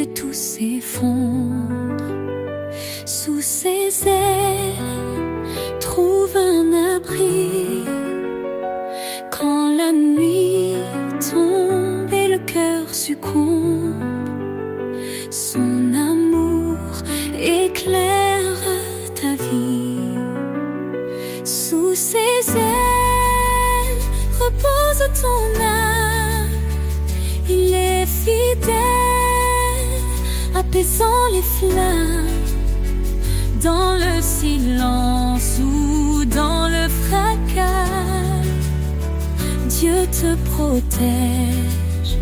que tout s'effondre. Sous ses ailes, trouve un abri. Quand la nuit tombe et le cœur succombe, son amour éclaire ta vie. Sous ses ailes, repose ton âme. Il est fidèle, apaisant les flammes. Dans le silence ou dans le fracas, Dieu te protège,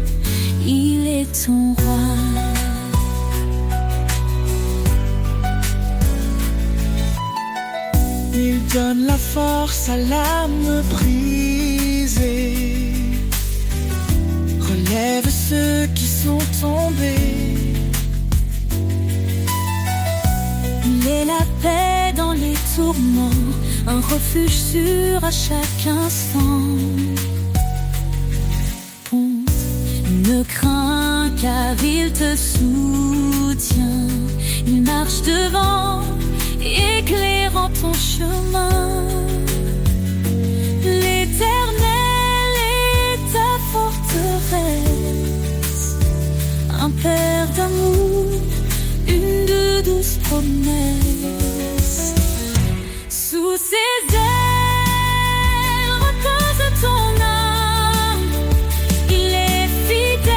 il est ton roi. Il donne la force à l'âme brisée, relève ceux qui sont tombés. Il est la paix dans les tourments, un refuge sûr à chaque instant. Ne crains car il te soutient. Il marche devant, éclairant ton chemin. L'Éternel est ta forteresse, un père d'amour, une de douces promesses. Sous ses ailes, repose ton âme. Il est fidèle,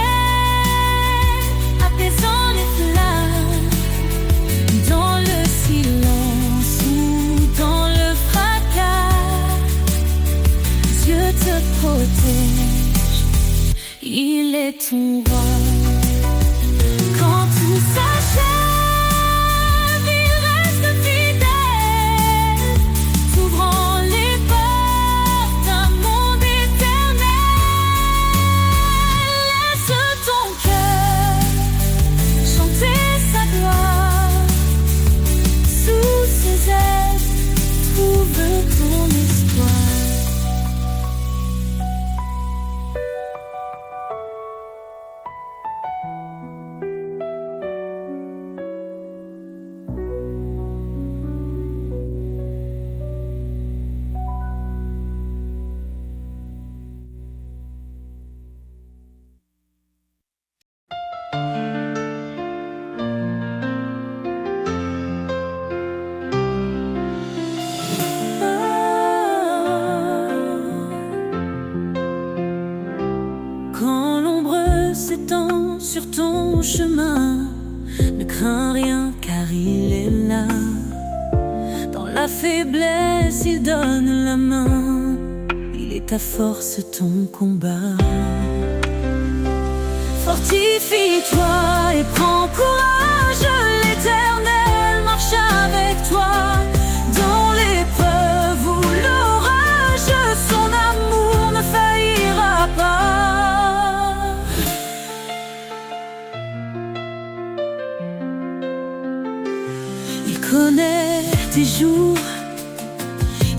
apaisant les flammes. Dans le silence ou dans le fracas, Dieu te protège, il est ton roi. Quand tout s'achève, il reste fidèle, s'ouvrant les portes d'un monde éternel. Laisse ton cœur chanter sa gloire. Sous ses ailes, trouve ton espoir. Quand l'ombre s'étend sur ton chemin, ne crains rien car il est là. Dans la faiblesse, il donne la main. Il est ta force, ton combat. Fortifie-toi et prends courage. L'Éternel marche avec toi. Dans l'épreuve ou l'orage, son amour ne faillira pas. Il connaît tes jours,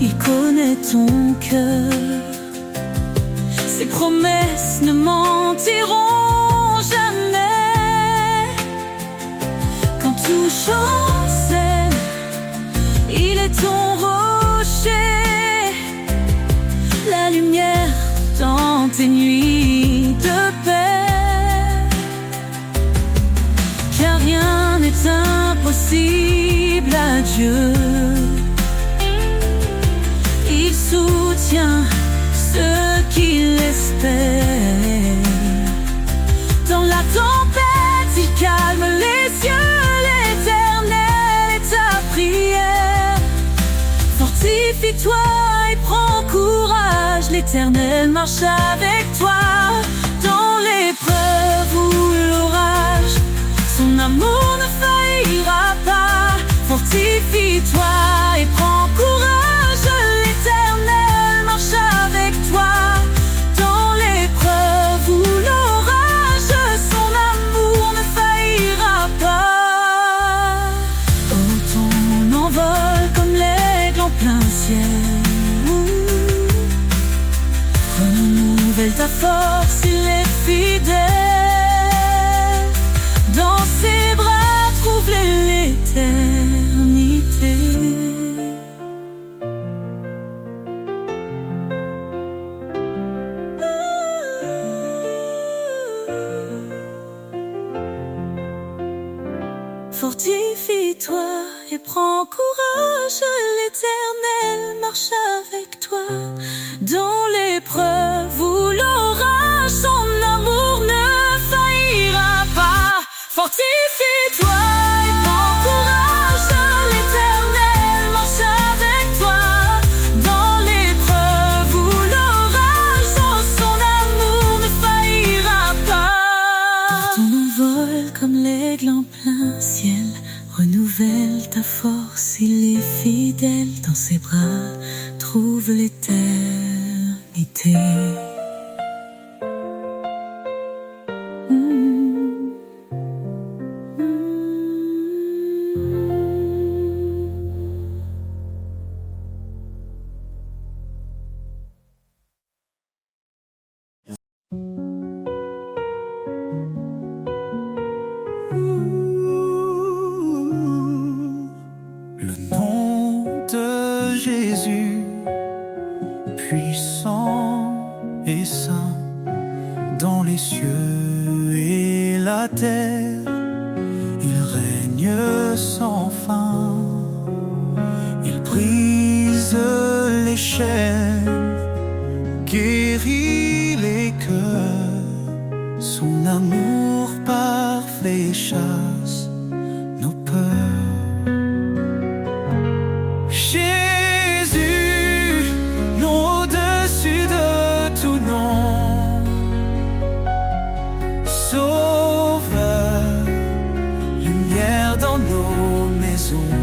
il connaît ton cœur. Ses promesses ne mentiront jamais. Quand tout chancelle, il est ton rocher, la lumière dans tes nuits de paix. Car rien n'est impossible à Dieu. Il soutient ceux qui l'espèrent. Dans la tempête, il calme les cieux. L'Éternel est ta prière. Fortifie-toi et prends courage. L'Éternel marche avec toi. Dans l'épreuve ou l'orage, son amour ne faillira pas. Fortifie-toi et prends courage. L'Éternel marche avec toi. Dans l'épreuve ou l'orage, son amour ne faillira pas. Oh, ton envol comme l'aigle en plein ciel. Renouvelle ta force, il est fidèle. Dans Fortifie-toi et prends courage, l'Éternel marche avec toi. Dans l'épreuve ou l'orage, son amour ne faillira pas. Fortifie-toi et prends courage, l'Éternel marche avec toi. Dans l'épreuve ou l'orage, son amour ne faillira pas. Porte ton envol comme l'aigle en plein ciel, renouvelle ta force, il est fidèle. Dans ses bras, trouve l'éternité. Le nom de Jésus, puissant et saint, dans les cieux et la terre, il règne sans fin. Il brise les chaînes, guérit les cœurs. Son amour parfait chasse nos peurs. Jésus, nom au-dessus de tout nom, Sauveur, lumière dans nos maisons,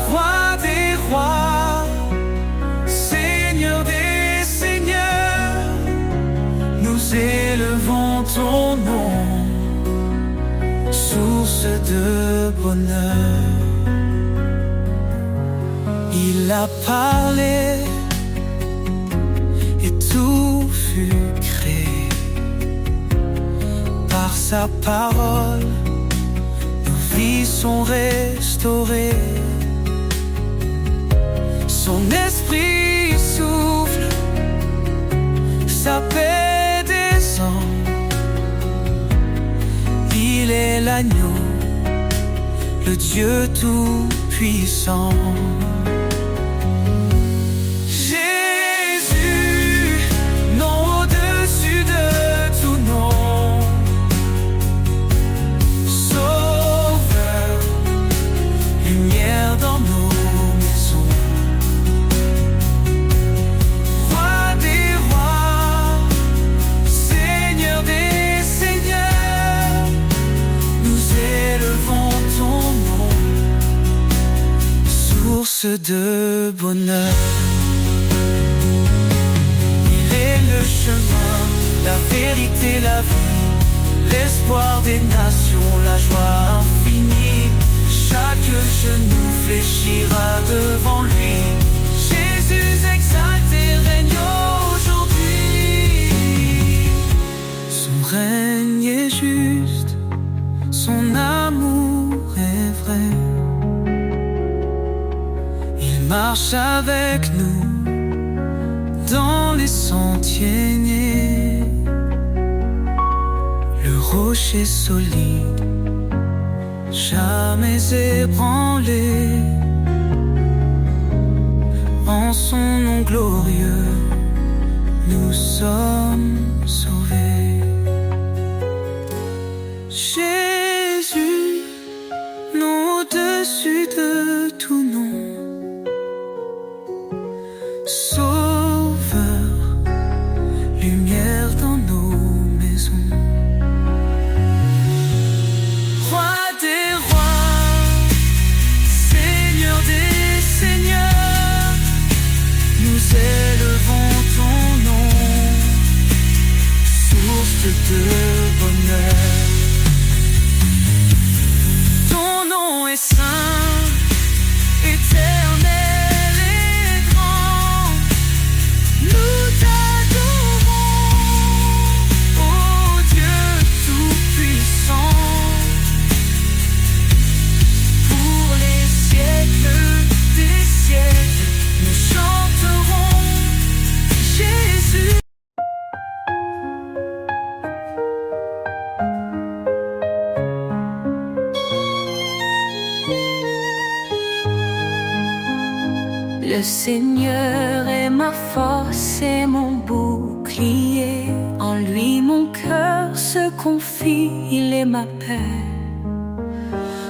Roi des rois, Seigneur des seigneurs, nous élevons ton nom, source de bonheur. Il a parlé et tout fut créé. Par sa parole, nos vies sont restaurées. Son esprit souffle, sa paix descend. Il est l'agneau, le Dieu tout-puissant. Jésus, nom au-dessus de tout nom, Sauveur, lumière dans nos maisons, Roi des rois, Seigneur des seigneurs, nous élevons ton nom, source de bonheur. Il est le chemin, la vérité, la vie, l'espoir des nations, la joie infinie. Chaque genou fléchira devant lui. Jésus exalté règne aujourd'hui. Son règne est juste, son amour est vrai. Il marche avec nous dans les sentiers nés. Le rocher solide, jamais ébranlé. En son nom glorieux, nous sommes sauvés. Jésus, nom au-dessus de tout nom, Sauveur, lumière dans nos maisons, Roi des rois, Seigneur des seigneurs, nous élevons ton nom, source de bonheur. Le Seigneur est ma force et mon bouclier. En lui mon cœur se confie, il est ma paix.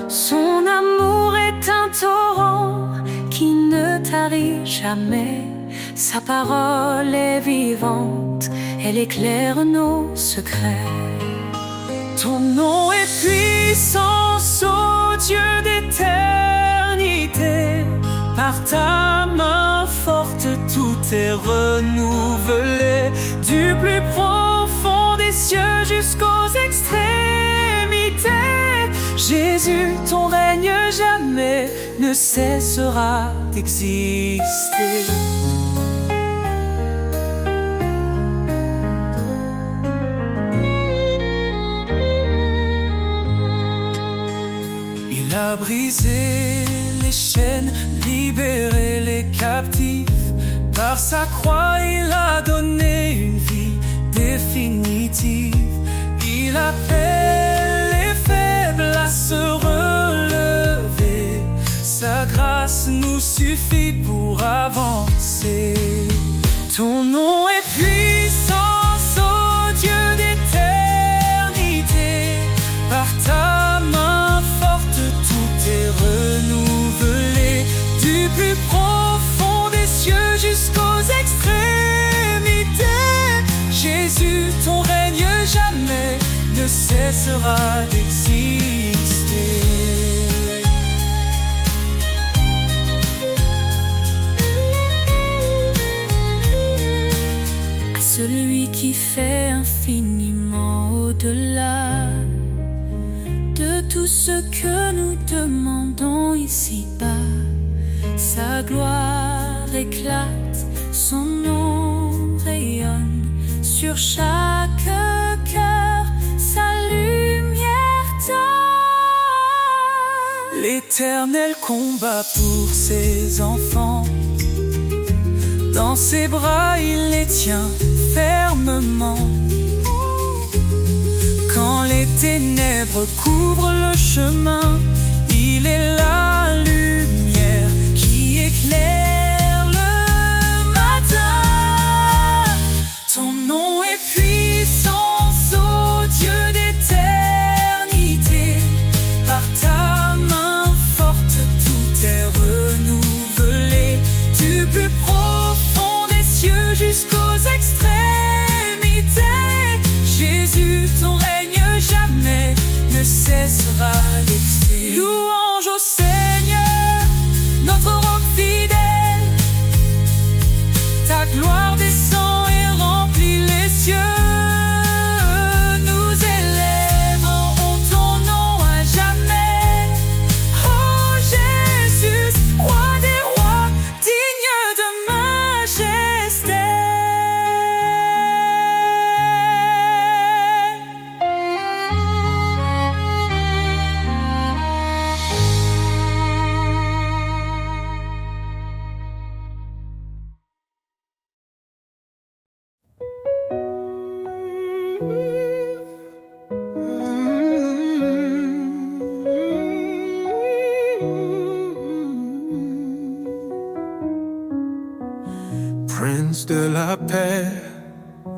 Son amour est un torrent qui ne tarit jamais. Sa parole est vivante, elle éclaire nos secrets. Ton nom est puissance, ô Dieu d'éternité. Par ta main forte, tout est renouvelé. Du plus profond des cieux jusqu'aux extrémités. Jésus, ton règne jamais ne cessera d'exister. Il a brisé les chaînes, libéré les captifs. Par sa croix, il a donné une vie définitive. Il appelle les faibles à se relever. Sa grâce nous suffit pour avancer. Ton nom est puissance, ô Dieu d'éternité. Par ta main forte, tout est renouvelé. Du plus profond des cieux jusqu'aux extrémités. Jésus, ton règne jamais ne cessera d'exister. À celui qui fait infiniment au-delà de tout ce que nous demandons ici-bas. Sa gloire éclate, son nom rayonne sur chaque cœur, sa lumière donne. L'Éternel combat pour ses enfants. Dans ses bras, il les tient fermement. Quand les ténèbres couvrent le chemin, il est la lumière qui éclaire le matin. Ton nom est puissance, ô Dieu d'éternité. Par ta main forte, tout est renouvelé. Du plus profond des cieux jusqu'aux extrémités. Jésus, ton règne jamais ne cessera d'exister. Louange au Seigneur, notre roc fidèle. Ta gloire descend et remplit les cieux. Nous élèverons ton nom à jamais. Oh Jésus, roi des rois, digne de majesté. Prince de la paix,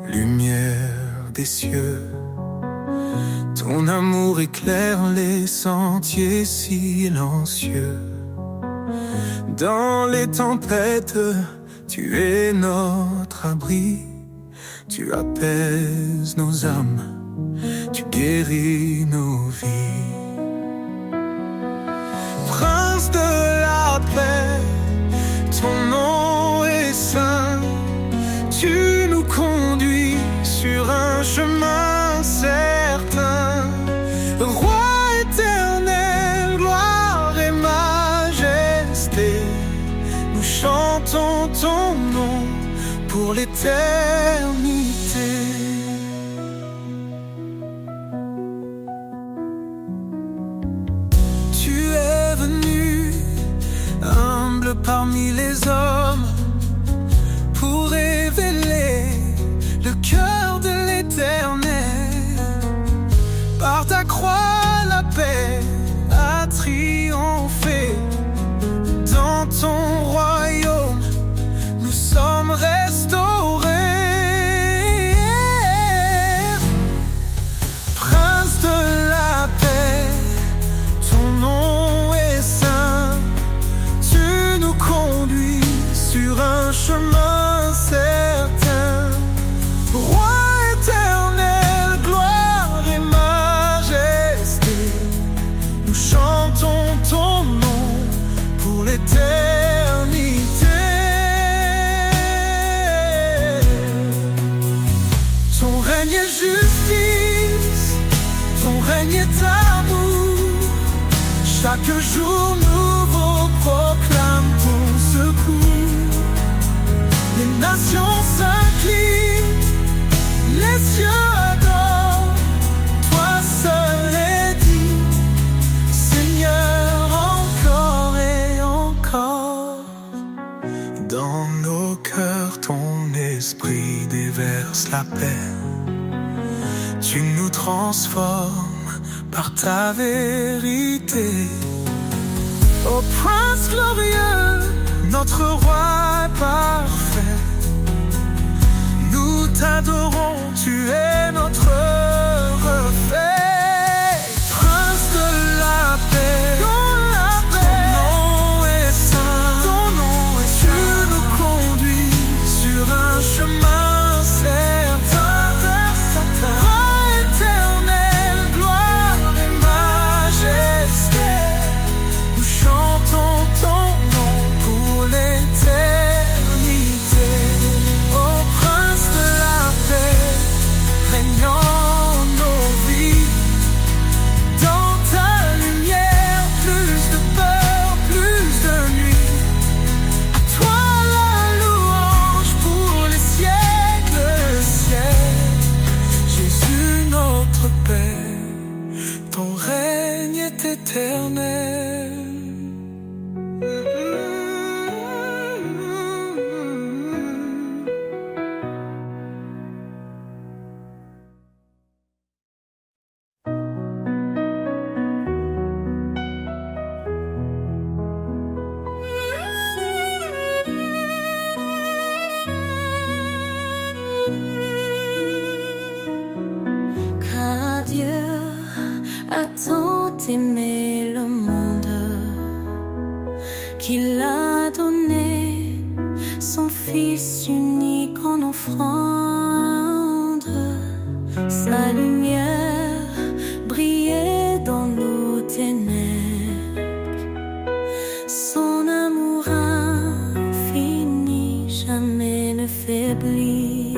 lumière des cieux, ton amour éclaire les sentiers silencieux. Dans les tempêtes, tu es notre abri. Tu apaises nos âmes, tu guéris nos vies. Prince de la paix, ton nom est saint. Tu nous conduis sur un chemin certain. Roi éternel, gloire et majesté, nous chantons ton nom pour l'éternité. Tu es venu, humble parmi les hommes, pour révéler le cœur de l'Éternel. Par ta croix, la paix a triomphé. Dans ton royaume, est amour. Chaque jour nouveau proclame ton secours. Les nations s'inclinent, les cieux adorent. Toi seul est dit, Seigneur, encore et encore. Dans nos cœurs, ton esprit déverse la paix. Tu nous transformes par ta vérité. Ô Prince glorieux, notre roi parfait, nous t'adorons, tu es notre reflet. Prince de la paix, ton nom est saint, tu nous conduis sur un chemin certain. Roi éternel, gloire et majesté, nous chantons ton nom pour l'éternité. Ô Prince de la paix, régnant nos vies, dans ta lumière, plus de peur, plus de nuit. À toi la louange pour les siècles, siècles. Jésus notre Père, ton règne est éternel. Car Dieu a tant aimé le monde qu'il a donné son Fils unique en offrande. Sa lumière brillait dans nos ténèbres, son amour infini jamais ne faiblit.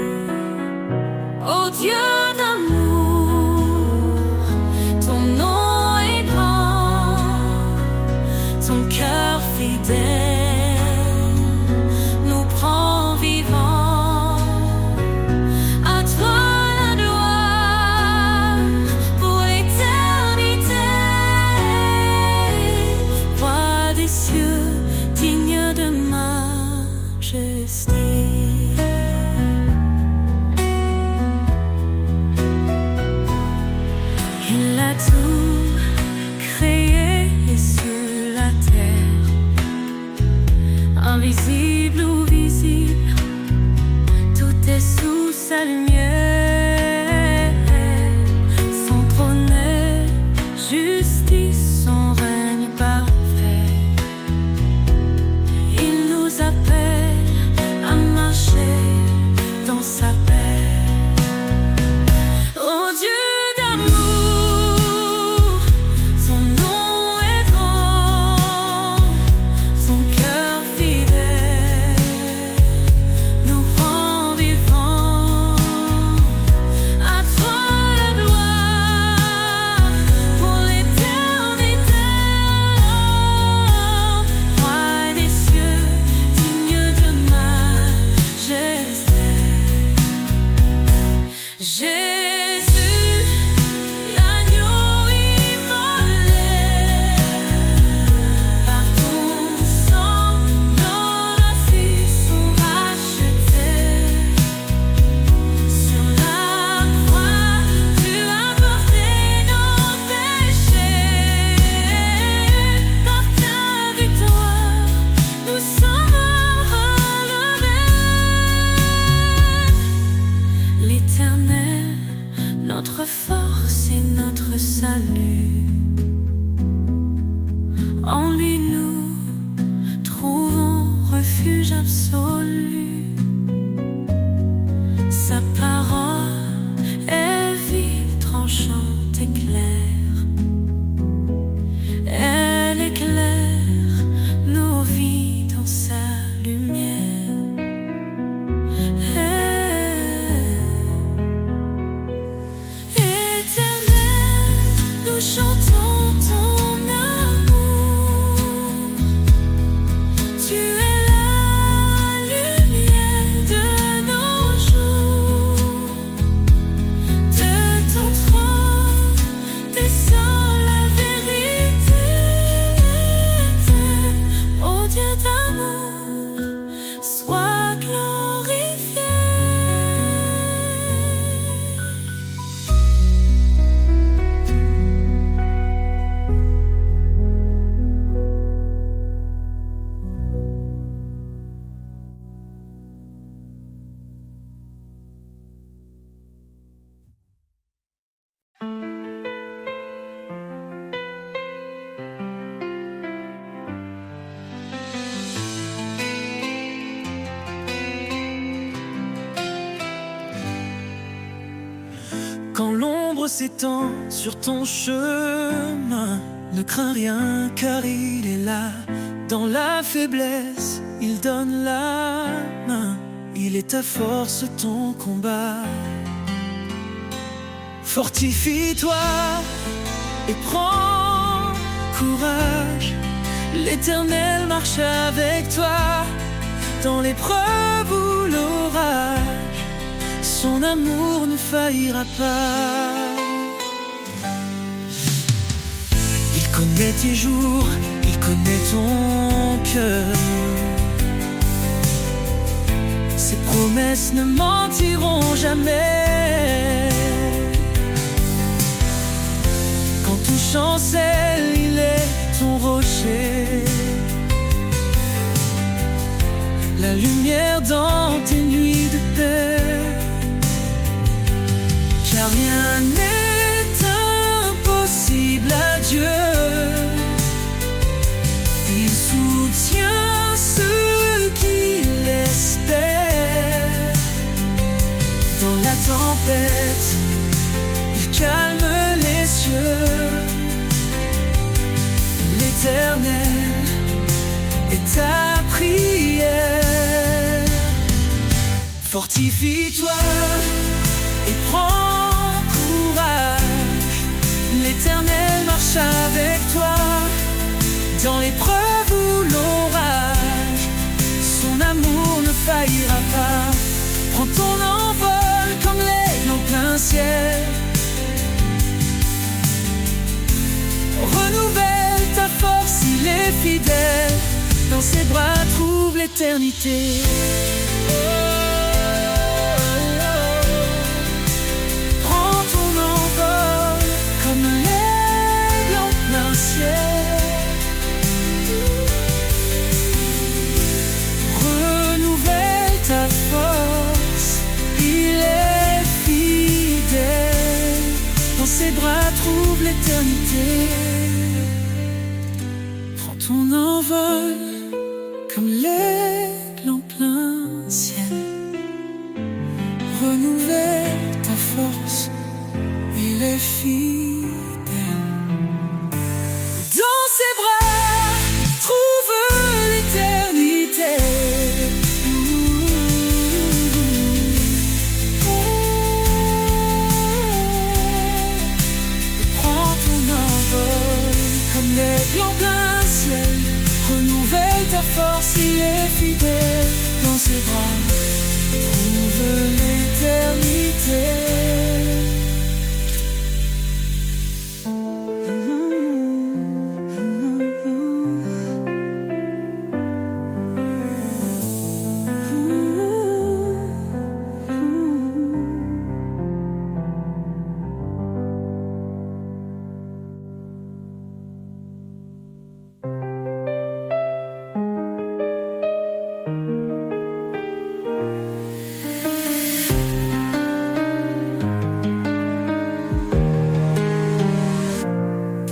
Ô Dieu d'amour, ton nom est grand, ton cœur fidèle nous prend vivants. À toi la gloire pour l'éternité. Roi des cieux, digne de majesté. Il a tout créé sur la terre, invisible ou visible, tout est sous sa lumière. Son trône est justice, son règne parfait. Il nous appelle à marcher dans sa paix. Ô Dieu d'amour, son nom est grand, son cœur fidèle nous rend vivants. À toi la gloire pour l'éternité. Roi des cieux, digne de majesté. Jésus, l'agneau immolé, par ton sang, nos vies sont rachetées. Sur la croix, tu as porté nos péchés. Par ta victoire, nous sommes relevés. L'Éternel, notre force et notre salut, en lui nous trouvons refuge absolu. Sa parole est vive, tranchante et claire. Elle éclaire nos vies dans sa lumière. Éternel, nous chantons ton amour. Tu es la lumière de nos jours. De ton trône descend la vérité. Ô Dieu d'amour, sois glorifié. Quand l'ombre s'étend sur ton chemin, ne crains rien car il est là. Dans la faiblesse, il donne la main. Il est ta force, ton combat. Fortifie-toi et prends courage. L'Éternel marche avec toi dans l'épreuve ou l'orage. Son amour ne faillira pas. Il connaît tes jours, il connaît ton cœur. Ses promesses ne mentiront jamais. Quand tout chancelle, il est ton rocher. La lumière dans tes nuits de paix. Car rien n'est impossible à Dieu. Il soutient ceux qui l'espèrent. Dans la tempête, il calme les cieux. L'Éternel est ta prière. Fortifie-toi et prends courage. L'Éternel marche avec toi dans l'épreuve ou l'orage. Son amour ne faillira pas. Prends ton envol comme l'aigle en plein ciel. Renouvelle ta force, il est fidèle. Dans ses bras trouve l'éternité. Renouvelle ta force, il est fidèle. Dans ses bras trouve l'éternité. Prends ton envol comme l'aigle en plein ciel. Renouvelle ta force, il est fidèle. Dans ses bras trouve l'éternité. Prends ton envol comme l'aigle en plein ciel. Renouvelle ta force, il est fidèle. Dans ses bras trouve l'éternité.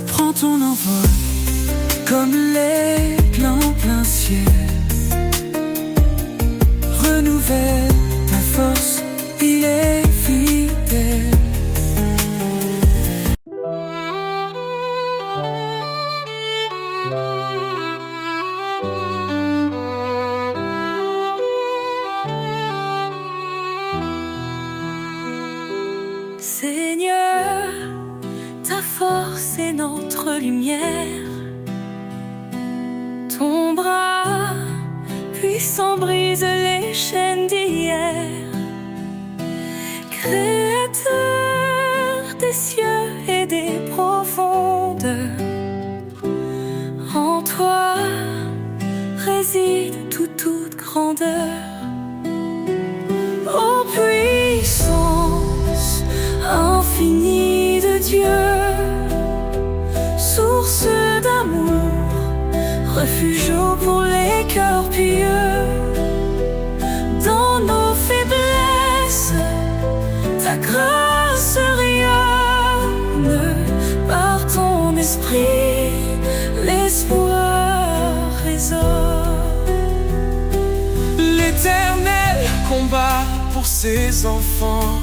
Prends ton envol comme l'aigle en plein ciel. Renouvelle ta force, il est fidèle. Seigneur, ta force et notre lumière. Ton bras puissant brise les chaînes d'hier. Créateur des cieux et des profondeurs, en toi réside toute grandeur. Ô puissance infinie de Dieu, source d'amour, refuge pour les cœurs pieux. Dans nos faiblesses, ta grâce rayonne. Par ton esprit, l'espoir résonne. L'Éternel combat pour ses enfants.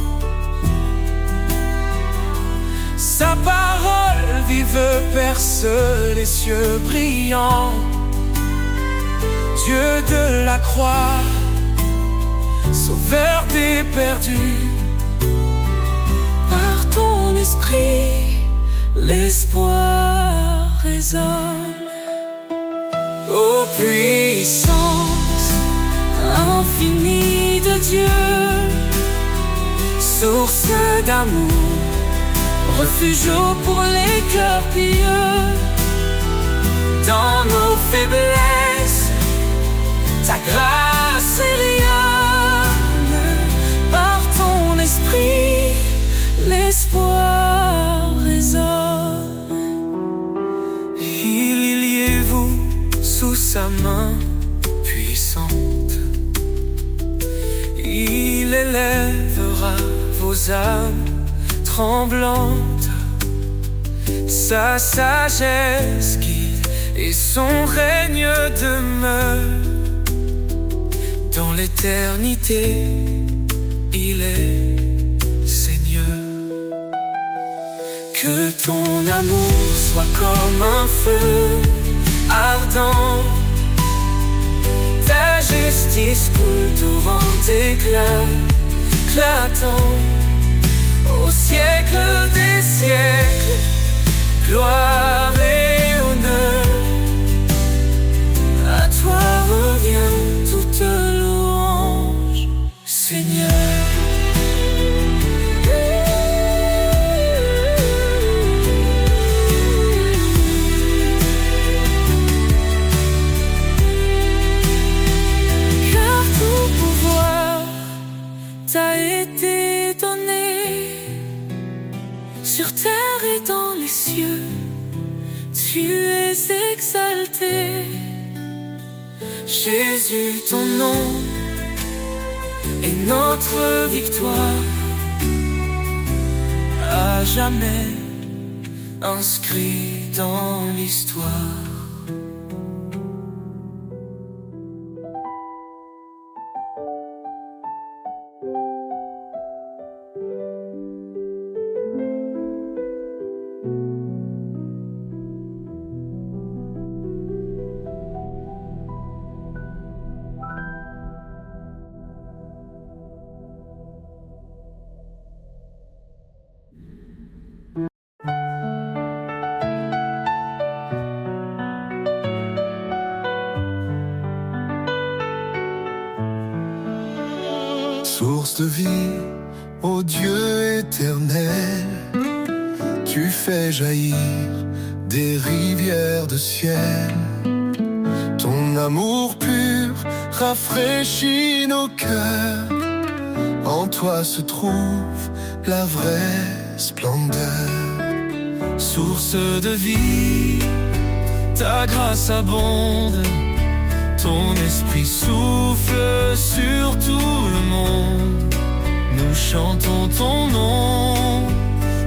Sa parole vive perce les cieux brillants. Dieu de la croix, sauveur des perdus. Par ton esprit, l'espoir résonne. Ô puissance Infinie de Dieu, source d'amour, refuge pour les cœurs pieux. dans nos faiblesses, ta grâce rayonne. Par ton esprit, l'espoir résonne. Liez-vous sous sa main puissante. Il élèvera vos âmes tremblantes. Sa sagesse guide et son règne demeure. Dans l'éternité, il est Seigneur. Que ton amour soit comme un feu ardent. Ta justice coule torrent d'éclat éclatant. Au siècle des siècles, gloire et honneur. À toi revient toute louange, Seigneur. Car tout pouvoir t'a été donné, sur terre et dans les cieux. Tu es exalté. Jésus, ton nom est notre victoire, à jamais inscrit dans l'histoire. Source de vie, ô Dieu éternel, tu fais jaillir des rivières de ciel. Ton amour pur rafraîchit nos cœurs. En toi se trouve la vraie splendeur. Source de vie, ta grâce abonde. Ton esprit souffle sur tout le monde. Nous chantons ton nom,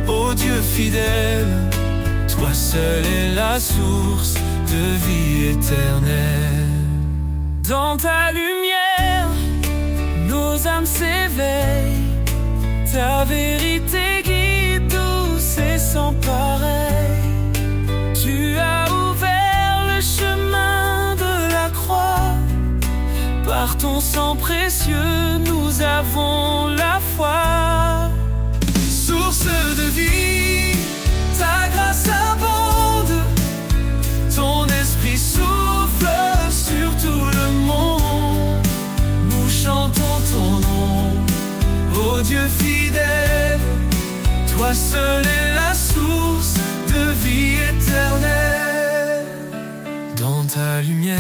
ô Dieu fidèle. Toi seul es la source de vie éternelle. Dans ta lumière, nos âmes s'éveillent. Ta vérité guide douce et sans pareil. Tu as ouvert le chemin de la croix. Par ton sang précieux, nous avons la foi. Source de vie, ta grâce fidèle, toi seul es la source de vie éternelle. Dans ta lumière,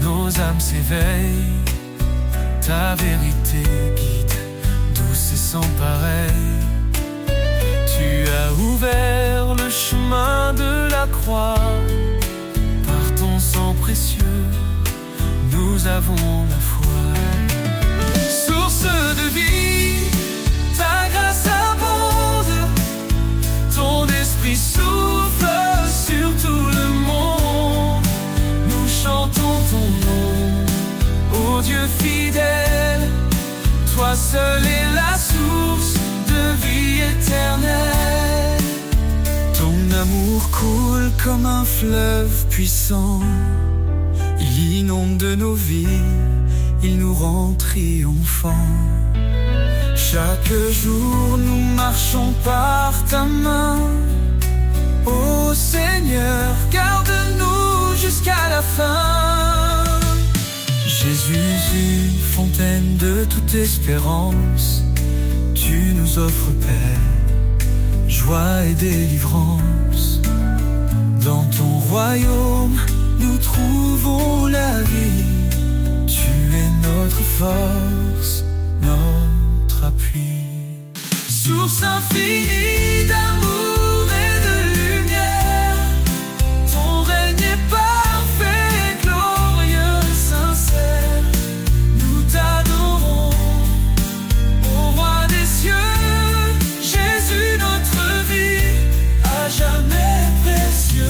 nos âmes s'éveillent, ta vérité guide, douce et sans pareil. Tu as ouvert le chemin de la croix, par ton sang précieux, nous avons la foi. Source de vie, ta grâce abonde, ton esprit souffle sur tout le monde. Nous chantons ton nom, ô Dieu fidèle, toi seul es la source de vie éternelle. Ton amour coule comme un fleuve puissant, il inonde de nos vies, il nous rend triomphants. Chaque jour nous marchons par ta main, ô Seigneur, garde-nous jusqu'à la fin. Jésus, une fontaine de toute espérance, tu nous offres paix, joie et délivrance. Dans ton royaume, nous trouvons la vie. Tu es notre force, notre appui. Source infinie d'amour et de lumière, ton règne est parfait, glorieux, sincère. Nous t'adorons, ô roi des cieux, Jésus notre vie, à jamais précieux.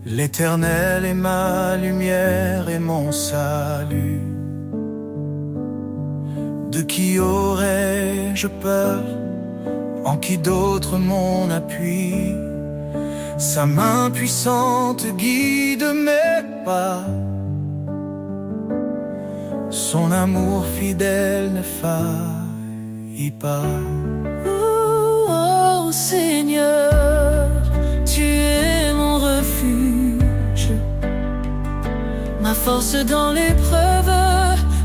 L'Éternel est ma lumière et mon salut. De qui aurais-je peur? En qui d'autre mon appui? Sa main puissante guide mes pas, son amour fidèle ne faillit pas. Oh Seigneur, tu es mon refuge, ma force dans l'épreuve,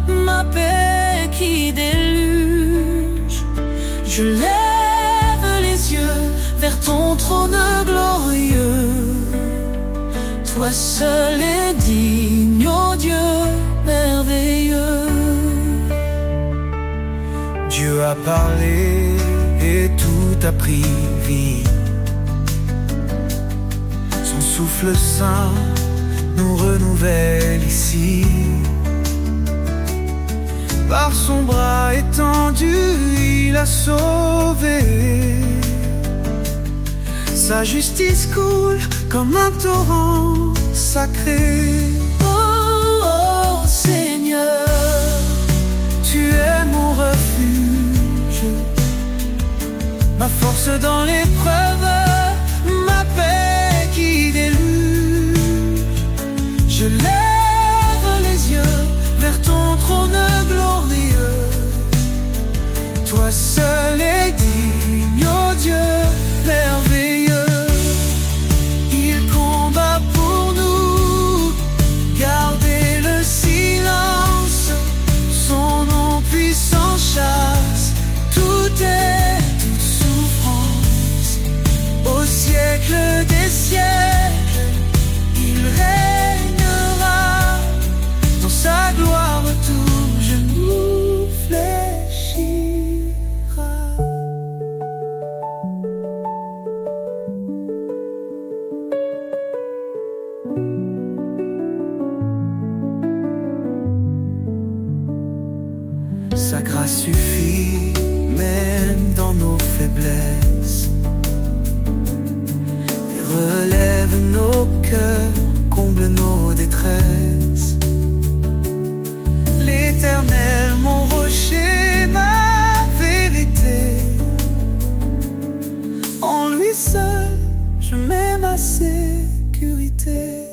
ma paix qui déluge. Je lève les yeux vers ton trône glorieux, toi seul est digne, ô Dieu merveilleux. Dieu a parlé et tout a pris vie. Son souffle saint nous renouvelle ici. Par son bras étendu, il a sauvé. Sa justice coule comme un torrent sacré. Oh Seigneur, tu es mon refuge, ma force dans l'épreuve, ma paix qui déluge. Je lève les yeux vers ton trône glorieux, toi seul est digne, ô Dieu merveilleux. Il combat pour nous, gardez le silence, son nom puissant chasse toute souffrance. Lave nos cœurs, comble nos détresses. L'Éternel, mon rocher, ma vérité. En lui seul, je mets ma sécurité.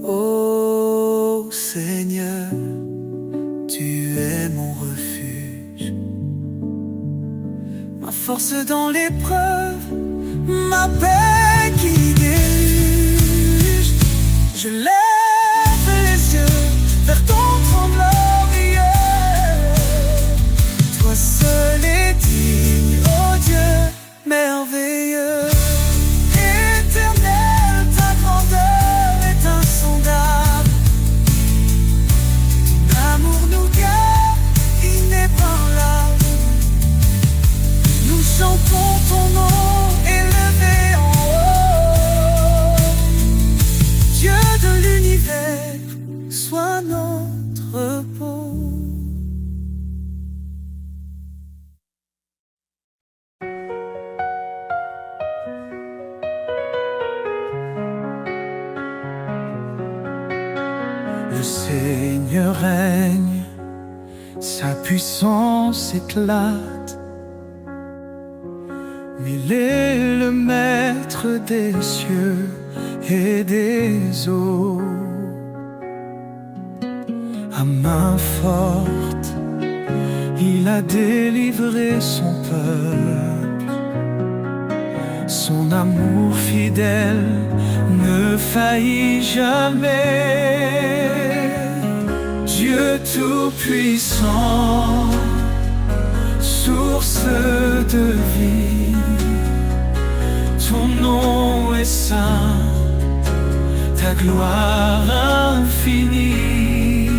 Ô Seigneur, tu es mon refuge, ma force dans l'épreuve, ma paix qui déluge. Je lève les yeux vers ton tremblant milieu. Toi seul es digne, ô Dieu merveilleux. Éternel, ta grandeur est insondable. Ton amour nous garde inébranlable. Nous chantons ton nom élevé en haut. Dieu de l'univers, sois notre repos. Le Seigneur règne, sa puissance éclate. Il est le maître des cieux et des eaux. À main forte, il a délivré son peuple. Son amour fidèle ne faillit jamais. Dieu tout-puissant, source de vie, ton nom est saint, ta gloire infinie.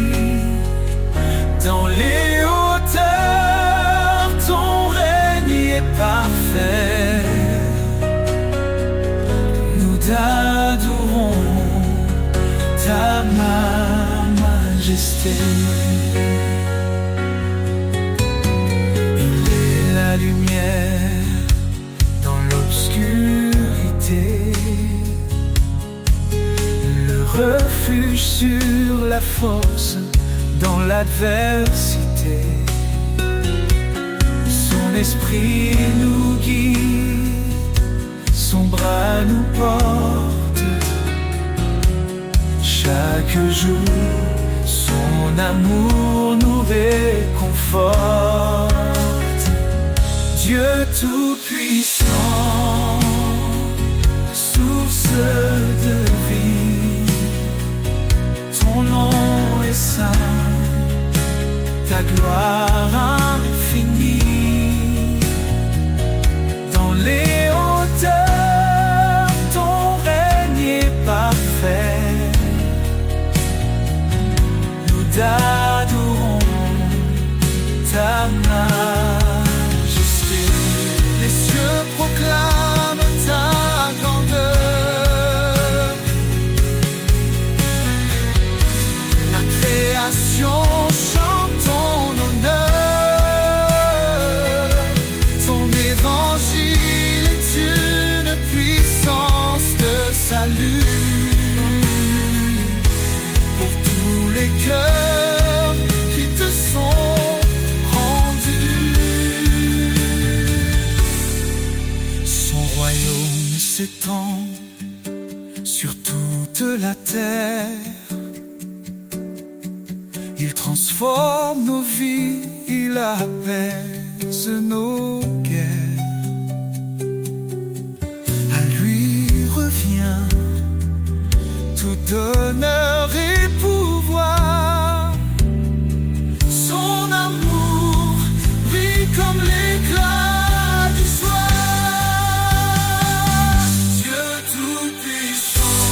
Dans les hauteurs, ton règne est parfait. Nous t'adorons, ta majesté. Il est la lumière dans l'obscurité, le refuge sur la force dans l'adversité. Son esprit nous guide, son bras nous porte. Chaque jour, son amour nous réconforte. Dieu tout-puissant, source de vie, ton nom est saint, ta gloire infinie. Dans les hauteurs, ton règne est parfait. Nous t'adorons, ta majesté. Les cieux proclament ta grandeur. La création chante ton honneur. Ton évangile est une puissance de salut pour tous les cœurs qui te sont rendus. Son royaume s'étend sur toute la terre. Il transforme nos vies, il apaise nos guerres. À lui revient tout honneur et pouvoir. Son amour brille comme l'éclat du soir. Dieu tout-puissant,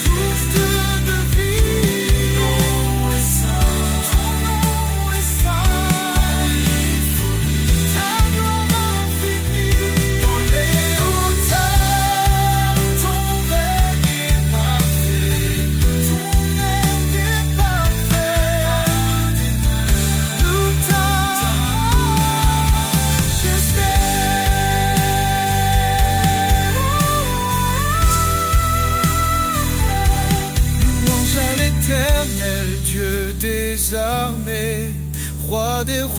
source de vie, ton nom est saint, roi des rois.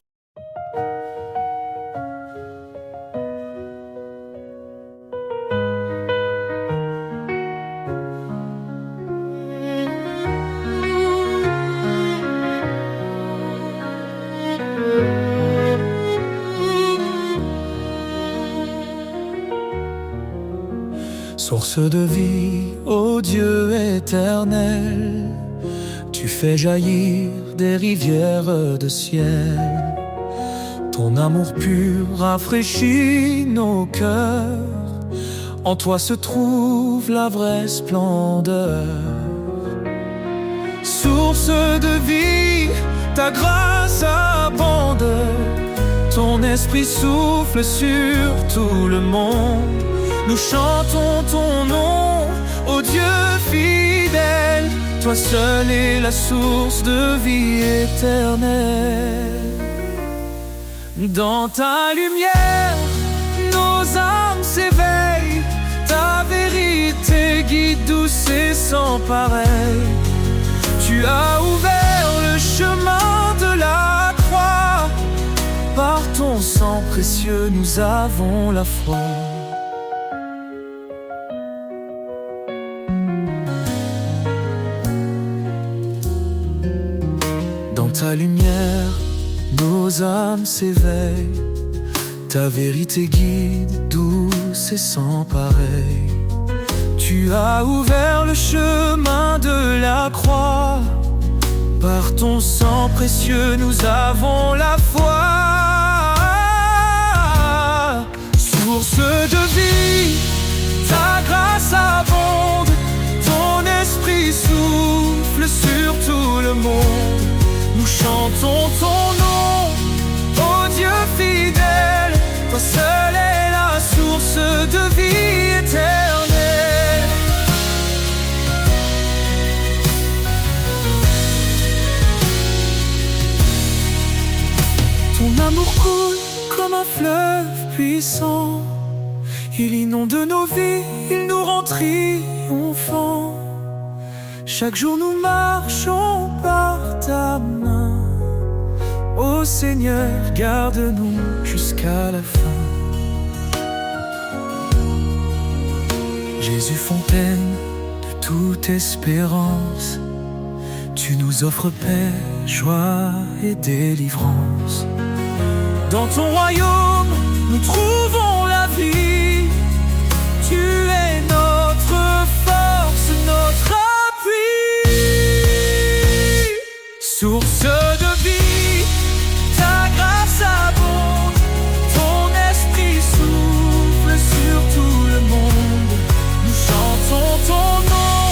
Source de vie, ô Dieu éternel, tu fais jaillir des rivières de ciel. Ton amour pur rafraîchit nos cœurs. En toi se trouve la vraie splendeur. Source de vie, ta grâce abonde. Ton esprit souffle sur tout le monde. Nous chantons ton nom, ô Dieu fidèle. Toi seul es la source de vie éternelle. Dans ta lumière, nos âmes s'éveillent. Ta vérité guide douce et sans pareil. Tu as ouvert le chemin de la croix. Par ton sang précieux, nous avons la foi. Dans ta lumière, nos âmes s'éveillent. Ta vérité guide, douce et sans pareil. Tu as ouvert le chemin de la croix. Par ton sang précieux, nous avons la foi. Source de vie, ta grâce abonde. Ton esprit souffle sur tout le monde. Nous chantons ton nom, ô Dieu fidèle. Toi seul est la source de vie éternelle. Ton amour coule comme un fleuve puissant. Il inonde nos vies, il nous rend triomphants. Chaque jour nous marchons par ta main. Ô Seigneur, garde-nous jusqu'à la fin. Jésus, fontaine de toute espérance, tu nous offres paix, joie et délivrance. Dans ton royaume, nous trouvons la vie. Tu es notre force, notre appui. Source de vie, ta grâce abonde. Ton esprit souffle sur tout le monde. Nous chantons ton nom,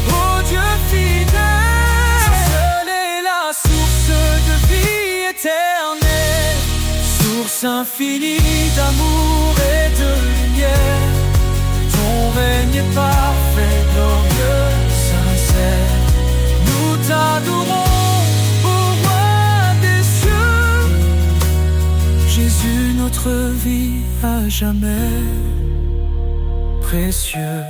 ô Dieu fidèle. Seule est la source de vie éternelle. Source infinie d'amour et de lumière. Ton règne est parfait, glorieux, sincère. Nous t'adorons, ô roi des cieux. Jésus, notre vie à jamais précieux.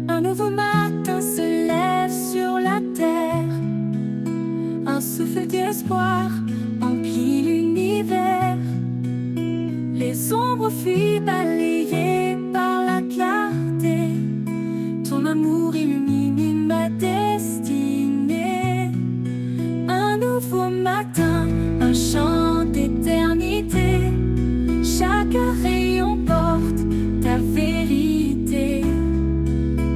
Un nouveau matin se lève sur la terre. Un souffle d'espoir emplit l'univers. Les ombres fuient balayées par la clarté. Ton amour illumine ma destinée. Un nouveau matin, un chant d'éternité. Chaque rayon porte ta vérité.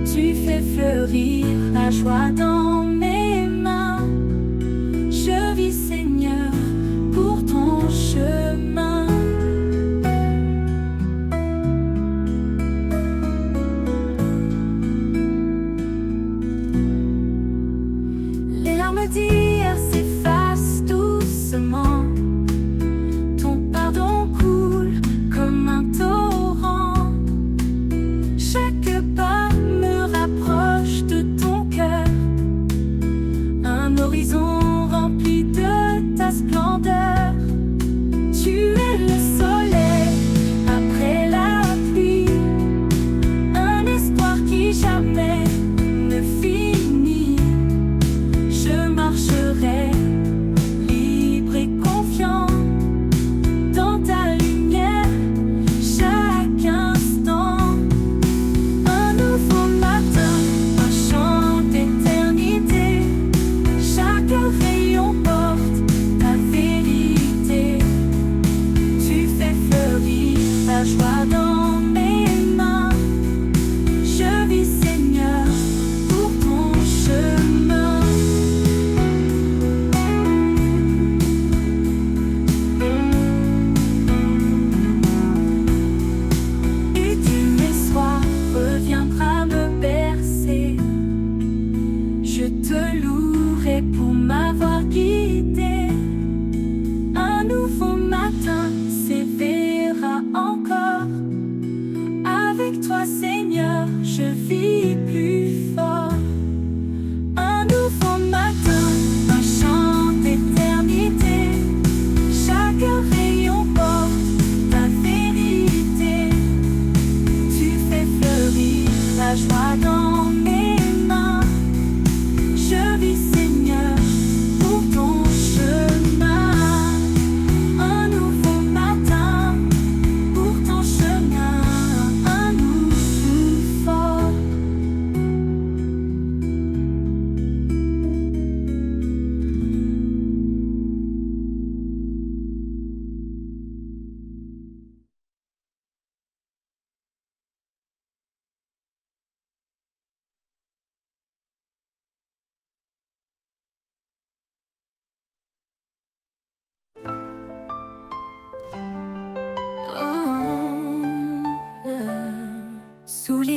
Tu fais fleurir la joie dans mes mains. Je vis, Seigneur, pour ton chemin.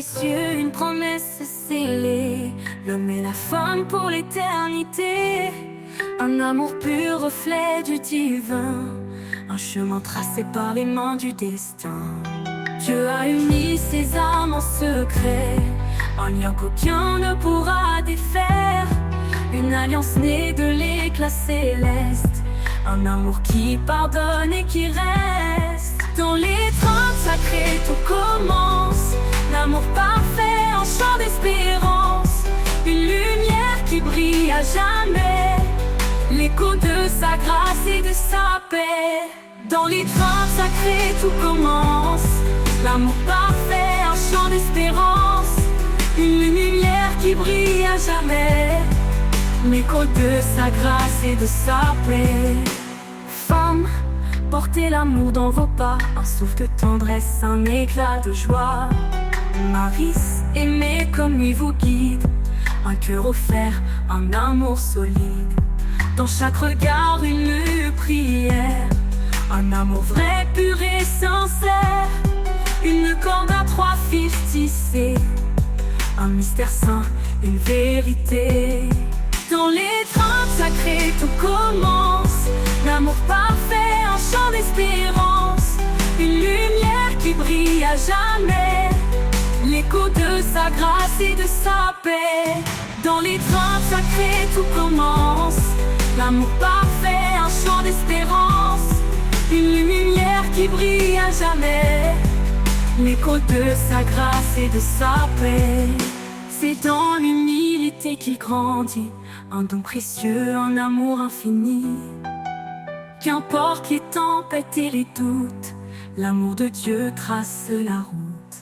les cieux, une promesse scellée, l'homme et la femme pour l'éternité. Un amour pur, reflet du divin, un chemin tracé par les mains du destin. Dieu a uni ses âmes en secret, un lien qu'aucun ne pourra défaire. Une alliance née de l'éclat céleste, un amour qui pardonne et qui reste. Dans l'étreinte sacrée tout commence, l'amour parfait, un chant d'espérance, une lumière qui brille à jamais, l'écho de sa grâce et de sa paix. Dans l'étreinte sacrée tout commence, l'amour parfait, un chant d'espérance, une lumière qui brille à jamais, l'écho de sa grâce et de sa paix. Femme, portez l'amour dans vos pas, un souffle de tendresse, un éclat de joie. Marie, aimez comme lui vous guide, un cœur offert, un amour solide. Dans chaque regard une prière, un amour vrai, pur et sincère. Une corde à 3 fils tissés, un mystère saint, une vérité. Dans l'étreinte sacrée tout commence, l'amour parfait, un chant d'espérance, une lumière qui brille à jamais, l'écho de sa grâce et de sa paix. Dans l'étreinte sacrée tout commence, l'amour parfait, un chant d'espérance, une lumière qui brille à jamais, l'écho de sa grâce et de sa paix. C'est dans l'humilité qu'il grandit, un don précieux, un amour infini. Qu'importe les tempêtes et les doutes, l'amour de Dieu trace la route.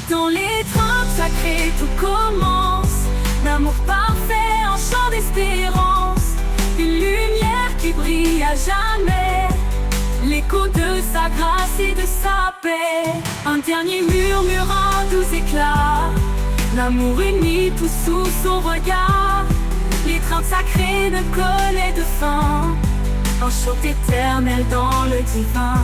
Dans l'étreinte sacrée tout commence, l'amour parfait, un chant d'espérance, une lumière qui brille à jamais, l'écho de sa grâce et de sa paix. Un dernier murmure, un doux éclat, l'amour unit tout sous son regard. L'étreinte sacrée ne connaît de fin, un chant éternel dans le divin.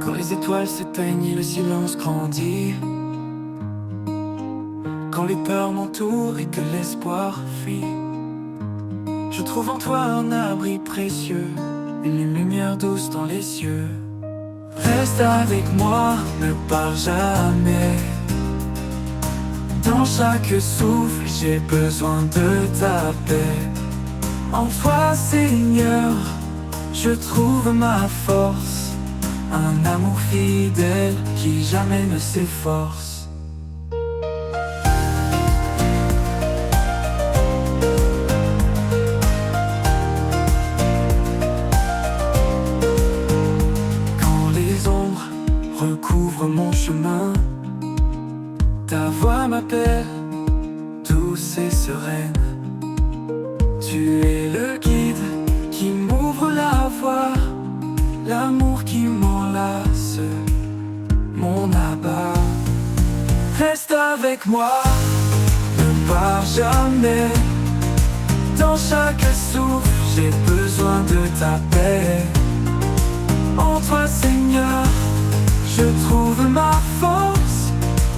Quand les étoiles s'éteignent et le silence grandit, quand les peurs m'entourent et que l'espoir fuit, je trouve en toi un abri précieux, une lumière douce dans les cieux. Reste avec moi, ne pars jamais. Dans chaque souffle, j'ai besoin de ta paix. En toi, Seigneur, je trouve ma force, un amour fidèle qui jamais ne s'efforce. Quand les ombres recouvrent mon chemin, ta voix m'appelle, douce et sereine. Tu es le guide qui m'ouvre la voie, l'amour qui m'enlace, mon abat. Reste avec moi, ne pars jamais. Dans chaque souffle, j'ai besoin de ta paix. En toi, Seigneur, je trouve ma force,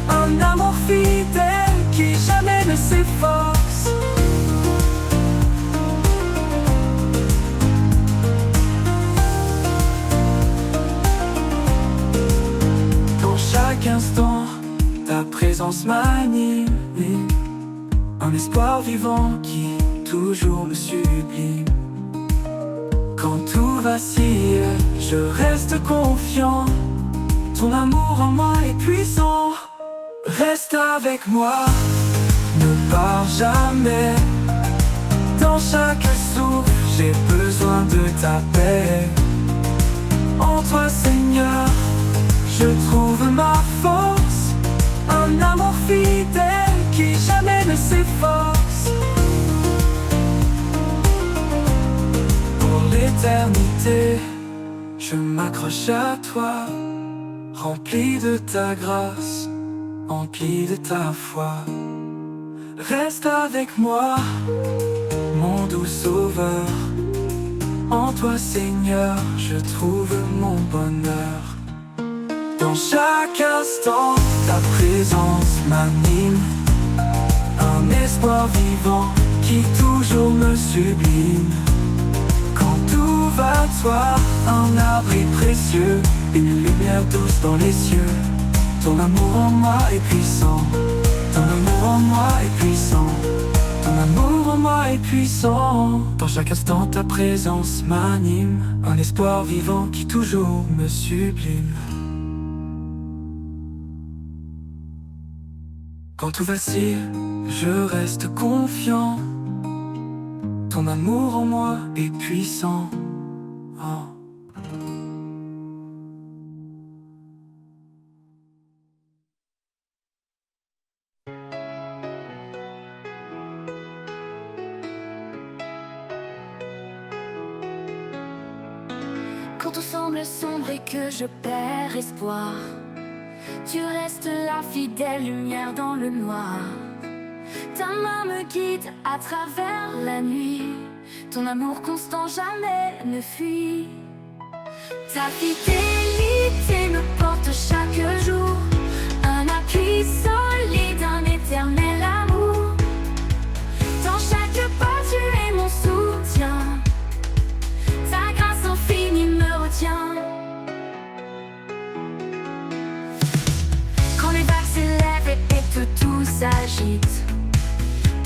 un amour fidèle qui jamais ne s'efforce. Chaque instant, ta présence m'anime, un espoir vivant qui toujours me sublime. Quand tout vacille, je reste confiant, ton amour en moi est puissant. Reste avec moi, ne pars jamais. Dans chaque souffle, j'ai besoin de ta paix. En toi, Seigneur, je trouve ma force, un amour fidèle qui jamais ne s'efforce. Pour m'accroche à toi, rempli de ta grâce, empli de ta foi. Reste avec moi, mon doux sauveur. En toi, Seigneur, je trouve mon bonheur. Dans chaque instant, ta présence m'anime, un espoir vivant qui toujours me sublime. Quand tout va de toi, un abri précieux, une lumière douce dans les cieux. Ton amour en moi est puissant, ton amour en moi est puissant, ton amour en moi est puissant. Dans chaque instant ta présence m'anime, un espoir vivant qui toujours me sublime. Quand tout vacille, je reste confiant, ton amour en moi est puissant. Oh. Quand tout semble sombre et que je perds espoir, tu restes la fidèle lumière dans le noir. Ta main me guide à travers la nuit, ton amour constant jamais ne fuit. Ta fidélité me porte chaque jour, un appui solide, un éternel amour. Dans chaque pas tu es mon soutien, ta grâce infinie me retient. Quand les vagues s'élèvent et que tout s'agite,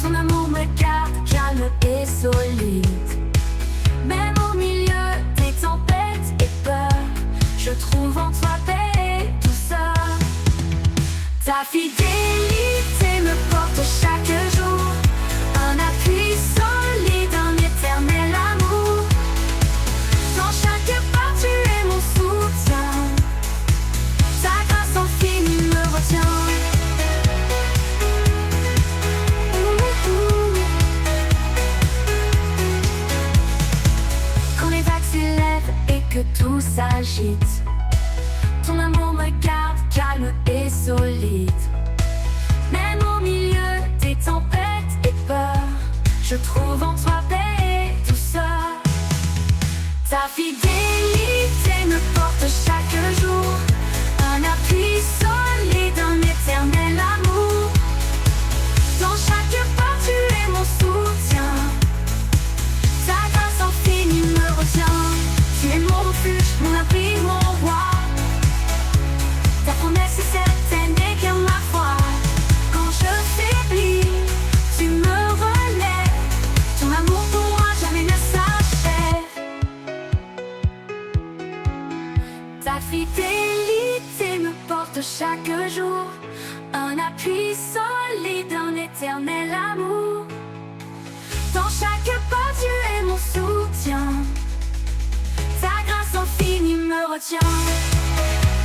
ton amour me garde calme et solide. Même au milieu des tempêtes et peurs, je trouve en toi paix et douceur. Ta fidélité me porte chaque jour, un appui solide, un éternel amour. Dans chaque pas tu es mon soutien, ta grâce infinie me retient. Que tout s'agite, ton amour me garde calme et solide. Même au milieu des tempêtes et peurs, je trouve en toi paix et douceur. Ta fidélité me porte chaque jour, un appui solide, un éternel amour. Dans chaque pas tu es mon soutien, ta grâce infinie me retient. Tu es mon refuge, mon abri, mon roi. Ta promesse est certaine et guère ma foi. Quand je faiblis, tu me relèves. Ton amour pour moi jamais ne s'achève. Ta fidélité me porte chaque jour, un appui solide, un éternel amour. Dans chaque pas tu es mon soutien, ta grâce infinie me retient.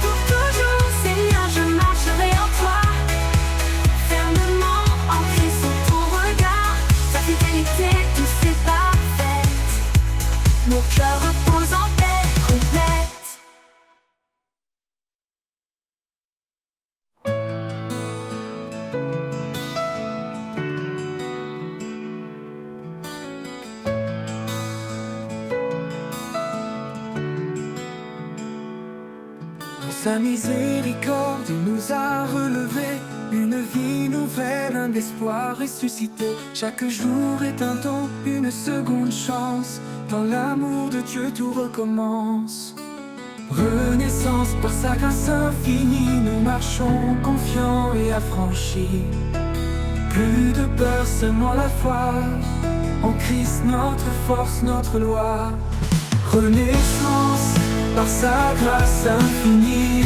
Pour toujours, Seigneur, je marcherai en toi, fermement ancré sous ton regard. Ta fidélité douce et parfaite, mon cœur repose en paix complète. Sa miséricorde nous a relevés, une vie nouvelle, un espoir ressuscité. Chaque jour est un don, une seconde chance. Dans l'amour de Dieu tout recommence. Renaissance par sa grâce infinie, nous marchons confiants et affranchis. Plus de peur, seulement la foi, en Christ notre force, notre loi. Renaissance par sa grâce infinie,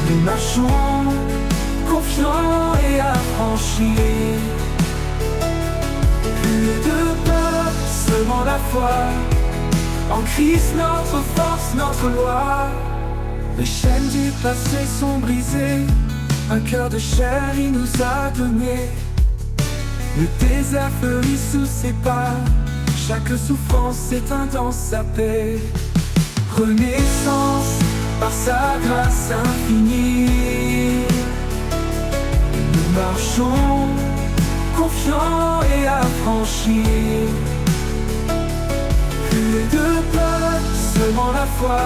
nous marchons confiants et affranchis. Plus de peur, seulement la foi, en Christ notre force, notre loi. Les chaînes du passé sont brisées, un cœur de chair il nous a donné. Le désert fleurit sous ses pas, chaque souffrance s'éteint dans sa paix. renaissance par sa grâce infinie. Nous marchons confiants et affranchis. Plus de peur, seulement la foi.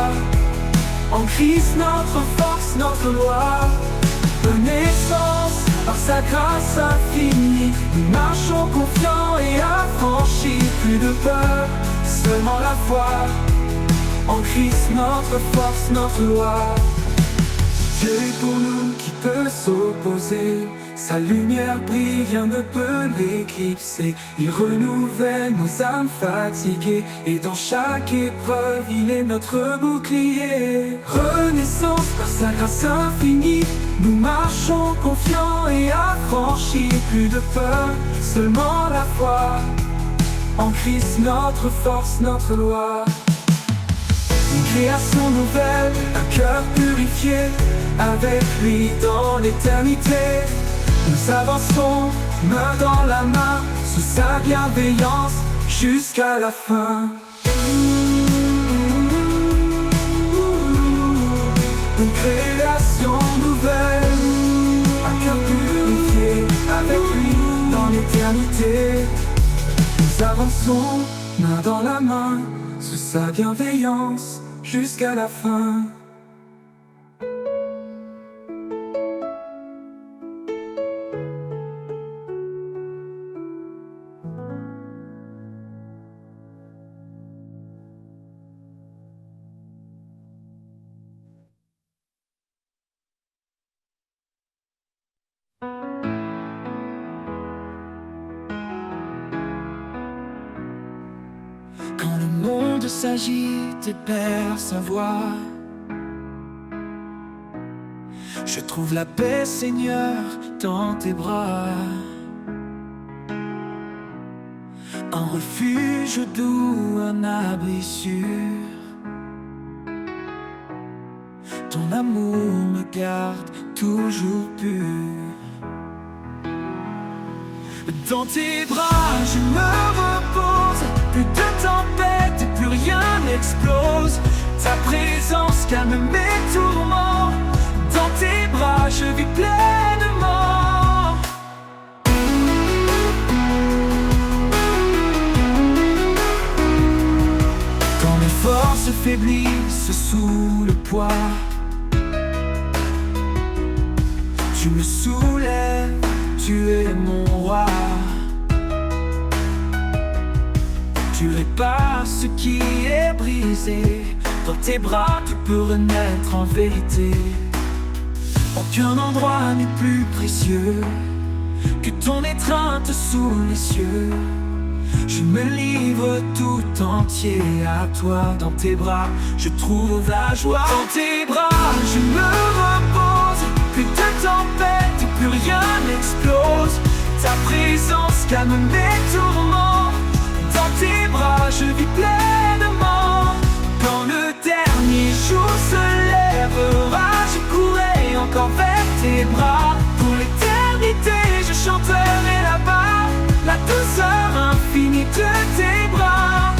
En Christ notre force, notre loi. Renaissance par sa grâce infinie. Nous marchons confiants et affranchis. Plus de peur, seulement la foi. En Christ notre force, notre loi. Dieu est pour nous, qui peut s'opposer? Sa lumière brille, rien ne peut l'éclipser. Il renouvelle nos âmes fatiguées, et dans chaque épreuve, il est notre bouclier. Renaissance par sa grâce infinie. Nous marchons confiants et affranchis. Plus de peur, seulement la foi. En Christ notre force, notre loi. Une création nouvelle, un cœur purifié, avec lui dans l'éternité. Nous avançons main dans la main, sous sa bienveillance, jusqu'à la fin. Une création nouvelle, un cœur purifié, avec lui dans l'éternité. Nous avançons main dans la main, sous sa bienveillance, jusqu'à la fin. Quand le monde s'agite et perd sa voix, je trouve la paix, Seigneur, dans tes bras. Un refuge doux, un abri sûr. Ton amour me garde toujours pur. Dans tes bras, je me repose. Plus de tempête et plus rien n'explose. Ta présence calme mes tourments. Dans tes bras, je vis pleinement. Quand mes forces faiblissent sous le poids, tu me soulèves, tu es mon roi. Tu répares ce qui est brisé. Dans tes bras, tu peux renaître en vérité. Aucun endroit n'est plus précieux que ton étreinte sous les cieux. Je me livre tout entier à toi. Dans tes bras, je trouve la joie. Dans tes bras, je me repose. Plus de tempête, plus rien n'explose. Ta présence calme mes tourments. Dans tes bras, je vis pleinement. Quand le dernier jour se lèvera, je courrai encore vers tes bras. Pour l'éternité, je chanterai là-bas la douceur infinie de tes bras.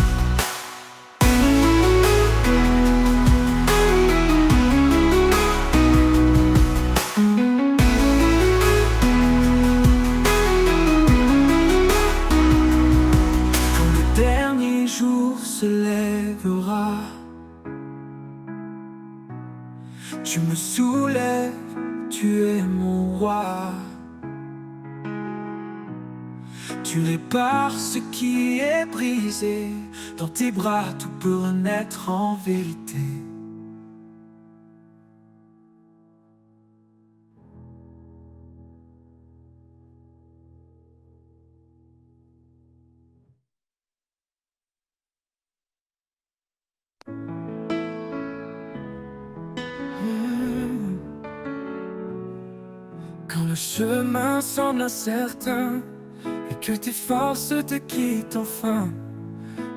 Quand le dernier jour se lèvera, tu me soulèves, tu es mon roi. Tu répares ce qui est brisé. Dans tes bras, tout peut renaître en vérité. Quand le chemin semble incertain et que tes forces te quittent enfin,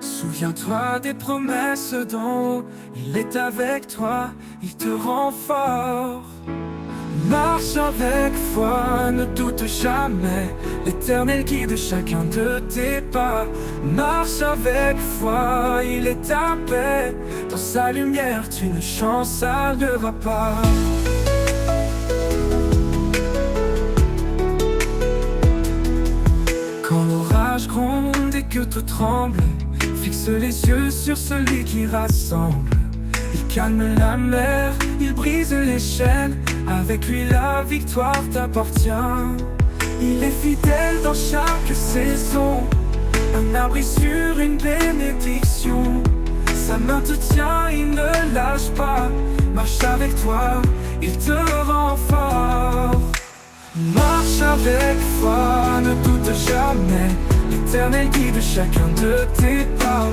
souviens-toi des promesses d'en haut. Il est avec toi, il te rend fort. Marche avec foi, ne doute jamais, l'Éternel guide chacun de tes pas. Marche avec foi, il est ta paix, dans sa lumière tu ne chancelleras pas. Quand l'orage gronde et que tout tremble, fixe les yeux sur celui qui rassemble. Il calme la mer, il brise les chaînes, avec lui la victoire t'appartient. Il est fidèle dans chaque saison, un abri sur une bénédiction. Sa main te tient, il ne lâche pas, marche avec toi, il te rend fort. Marche avec foi, ne doute jamais, l'Éternel guide chacun de tes pas.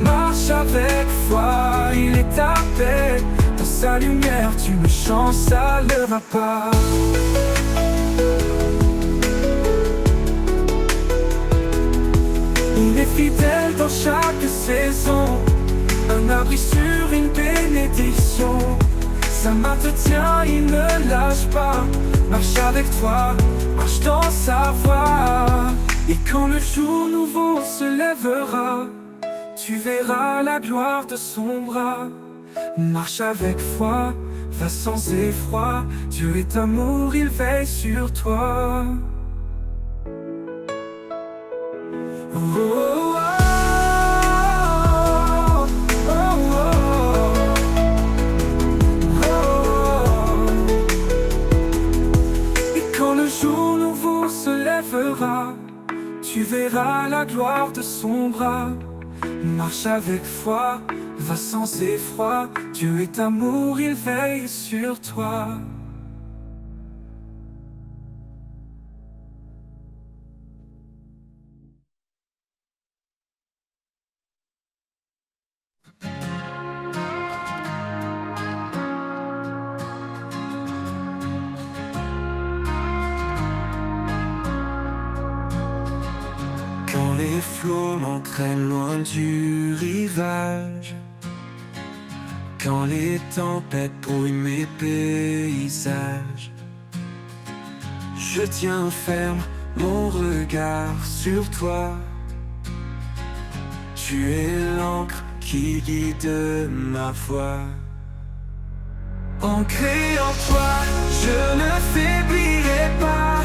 Marche avec foi, il est ta paix, dans sa lumière tu ne chancelleras pas. Il est fidèle dans chaque saison, un abri sur une bénédiction. Sa main te tient, il ne lâche pas, marche avec toi, marche dans sa voie. Et quand le jour nouveau se lèvera, tu verras la gloire de son bras. Marche avec foi, va sans effroi, Dieu est amour, il veille sur toi. Oh, oh, oh, oh. Et quand le jour nouveau se lèvera, tu verras la gloire de son bras. Marche avec foi, va sans effroi, Dieu est amour, il veille sur toi. Quand les flots m'entraînent loin du rivage, quand les tempêtes brouillent mes paysages, je tiens ferme mon regard sur toi. Tu es l'encre qui guide ma voie. Ancré en toi, je ne faiblirai pas.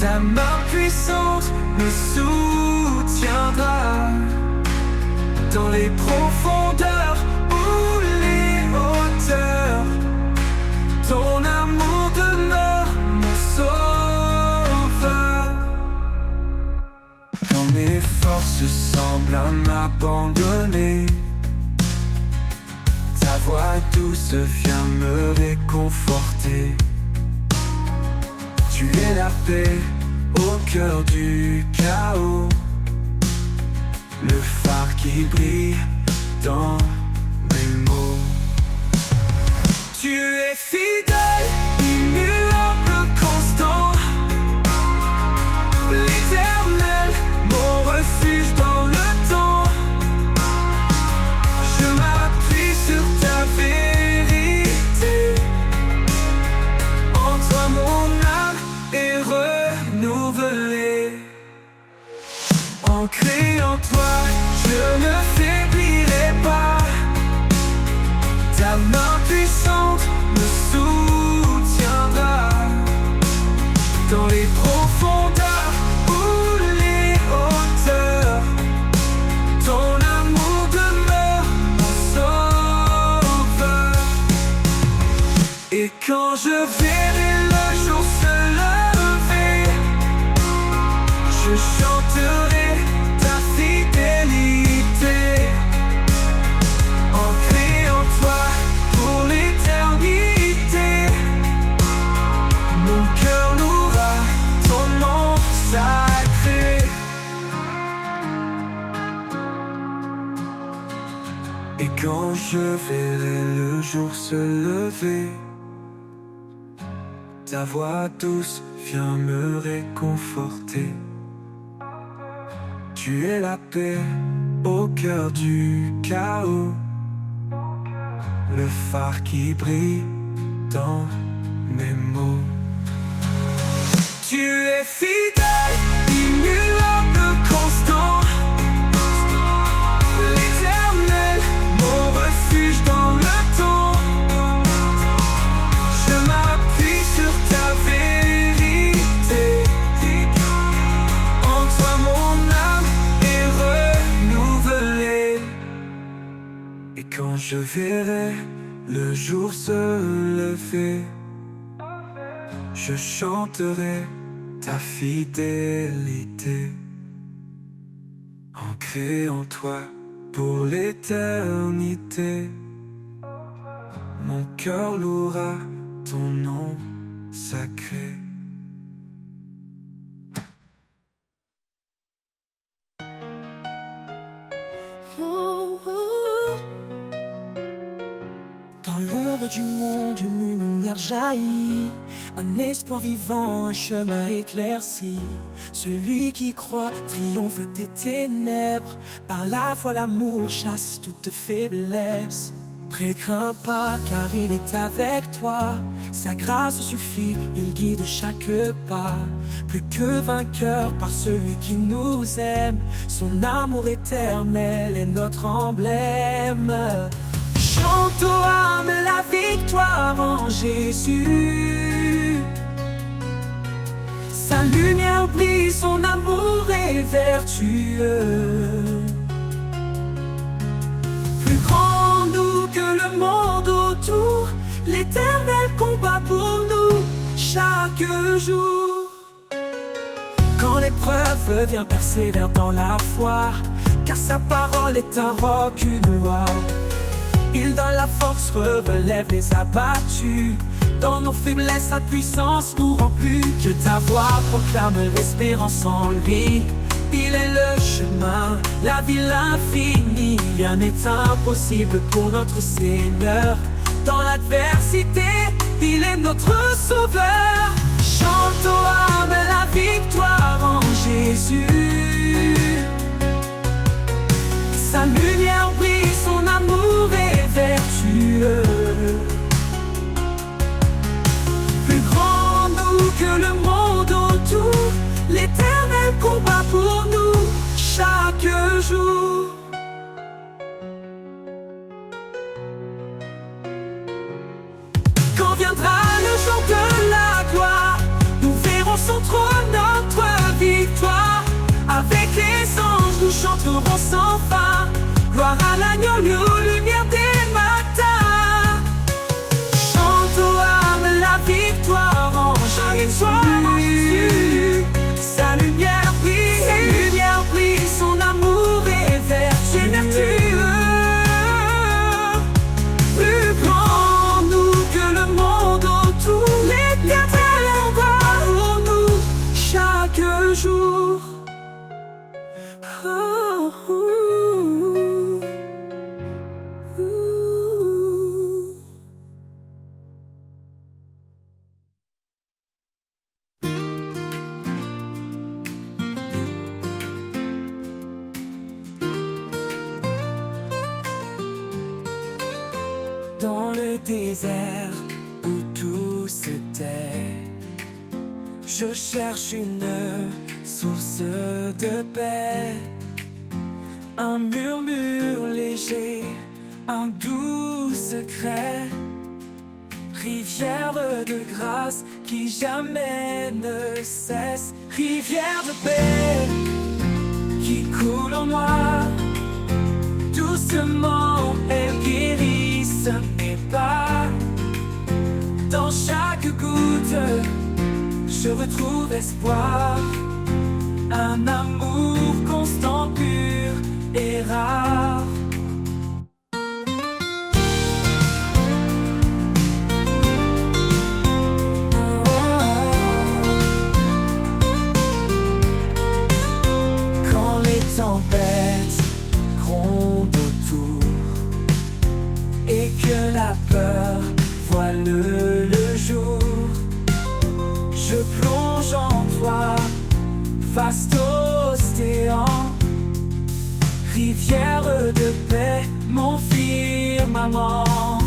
Ta main puissante me soutiendra dans les profondeurs ou les hauteurs. Ton amour demeure mon sauveur. Quand mes forces semblent m'abandonner, ta voix douce vient me réconforter. Tu es la paix au cœur du chaos, le phare qui brille dans mes mots. Tu es fidèle, immuable, constant, l'Éternel, mon refuge dans le temps. Je m'appuie sur ta vérité, en toi mon âme est renouvelée. Ancré en toi, je ne faiblirai pas. Ta main puissante me soutiendra dans les profondeurs ou les hauteurs. Ton amour demeure mon sauveur. Et quand je verrai le jour se lever, je chanterai ta fidélité. Ancré en toi pour l'éternité, mon cœur louera ton nom sacré. Et quand je verrai le jour se lever, ta voix douce vient me réconforter. Tu es la paix au cœur du chaos, le phare qui brille dans mes mots. Tu es fidèle, immuable, constant, l'éternel, mon refuge dans le temps. Je m'appuie sur ta vérité. En toi mon âme est renouvelée. Et quand je verrai le jour se lever, je chanterai ta fidélité, ancrée en toi pour l'éternité. Mon cœur louera ton nom sacré. Dans l'ombre du monde, une lumière jaillit, un espoir vivant, un chemin éclairci. Celui qui croit triomphe des ténèbres, par la foi l'amour chasse toute faiblesse. Ne crains pas car il est avec toi, sa grâce suffit, il guide chaque pas. Plus que vainqueur par celui qui nous aime, son amour éternel est notre emblème. Chante aux âmes la victoire en Jésus. Sa lumière brille, son amour est vertueux. Plus grand nous que le monde autour, l'éternel combat pour nous chaque jour. Quand l'épreuve vient, persévère dans la foi, car sa parole est un roc, une loi. Il donne la force, relève les abattus. Dans nos faiblesses, sa puissance nous rend plus. Que ta voix proclame l'espérance en lui. Il est le chemin, la vie, l'infini. Rien n'est impossible pour notre Seigneur. Dans l'adversité, il est notre sauveur. Chante aux âmes la victoire en Jésus. Sa lumière brille, son amour est vertueux. Plus grand nous que le monde autour, l'éternel combat pour nous chaque jour. Quand viendra le jour de la gloire, nous verrons son trône, notre victoire. Avec les anges, nous chanterons sans fin. Gloire à l'agneau, lumière des matins. Chante aux âmes la victoire en Jésus. Sa lumière brille, son amour est vertueux. Plus grand nous que le monde autour, l'éternel combat pour nous chaque jour. Dans le désert où tout se tait, je cherche une source de paix. Un murmure léger, un doux secret. Rivière de grâce qui jamais ne cesse. Rivière de paix qui coule en moi. Doucement elle guérit mes pas. Dans chaque goutte je retrouve espoir. Un amour constant, pur et rare. Quand les tempêtes grondent autour et que la peur voile le jour, je plonge en toi, vaste océan, rivière de paix, mon firmament.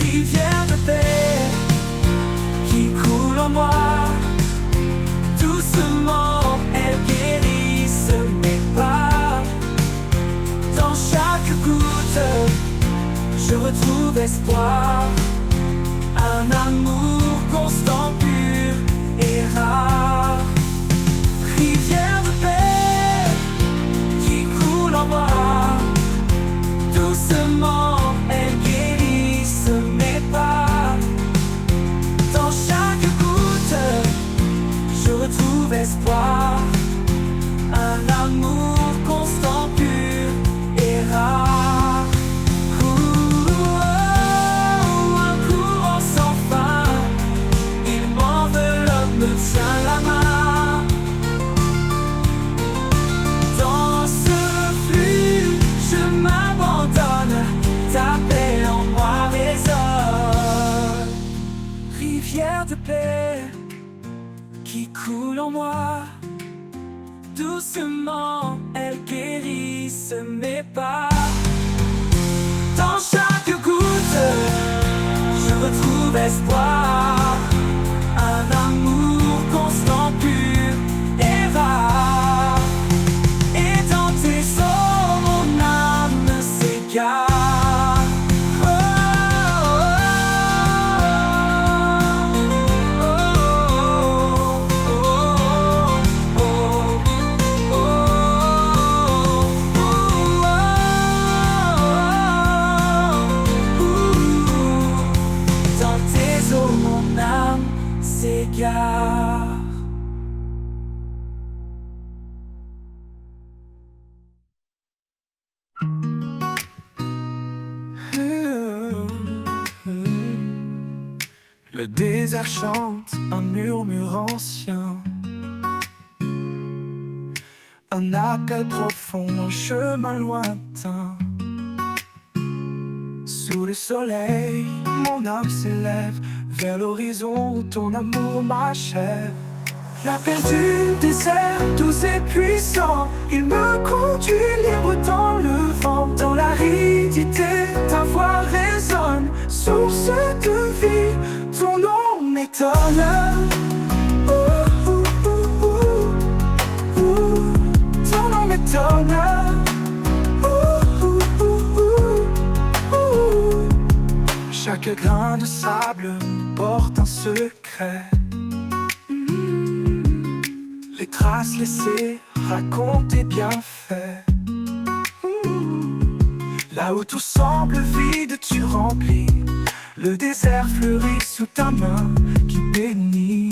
Rivière de paix qui coule en moi. Doucement, elle guérisse mes pas. Dans chaque goutte, je retrouve espoir. Un amour constant, pur et rare. Rivière de paix qui coule en moi. Doucement, elle guérisse mes pas. Dans chaque goutte, je retrouve espoir. Un amour constant, pur et rare. Un courant sans fin, il m'enveloppe, me tient la main. Dans ce flux, je m'abandonne, ta paix en moi résonne. Rivière de paix qui coule en moi. Doucement, elle guérisse mes pas. Dans chaque goutte, je retrouve espoir. Un amour constant, pur et rare. Et dans tes eaux, mon âme s'égare. Le désert chante un murmure ancien, un appel profond, un chemin lointain. Sous le soleil, mon âme s'élève vers l'horizon où ton amour m'achève. L'appel du désert, doux et puissant, il me conduit libre dans le vent. Dans l'aridité, ta voix résonne, source de vie, ton nom m'étonne. Ton nom m'étonne. Chaque grain de sable porte un secret. Les traces laissées racontent tes bienfaits. Là où tout semble vide, tu remplis. Le désert fleurit sous ta main qui bénit.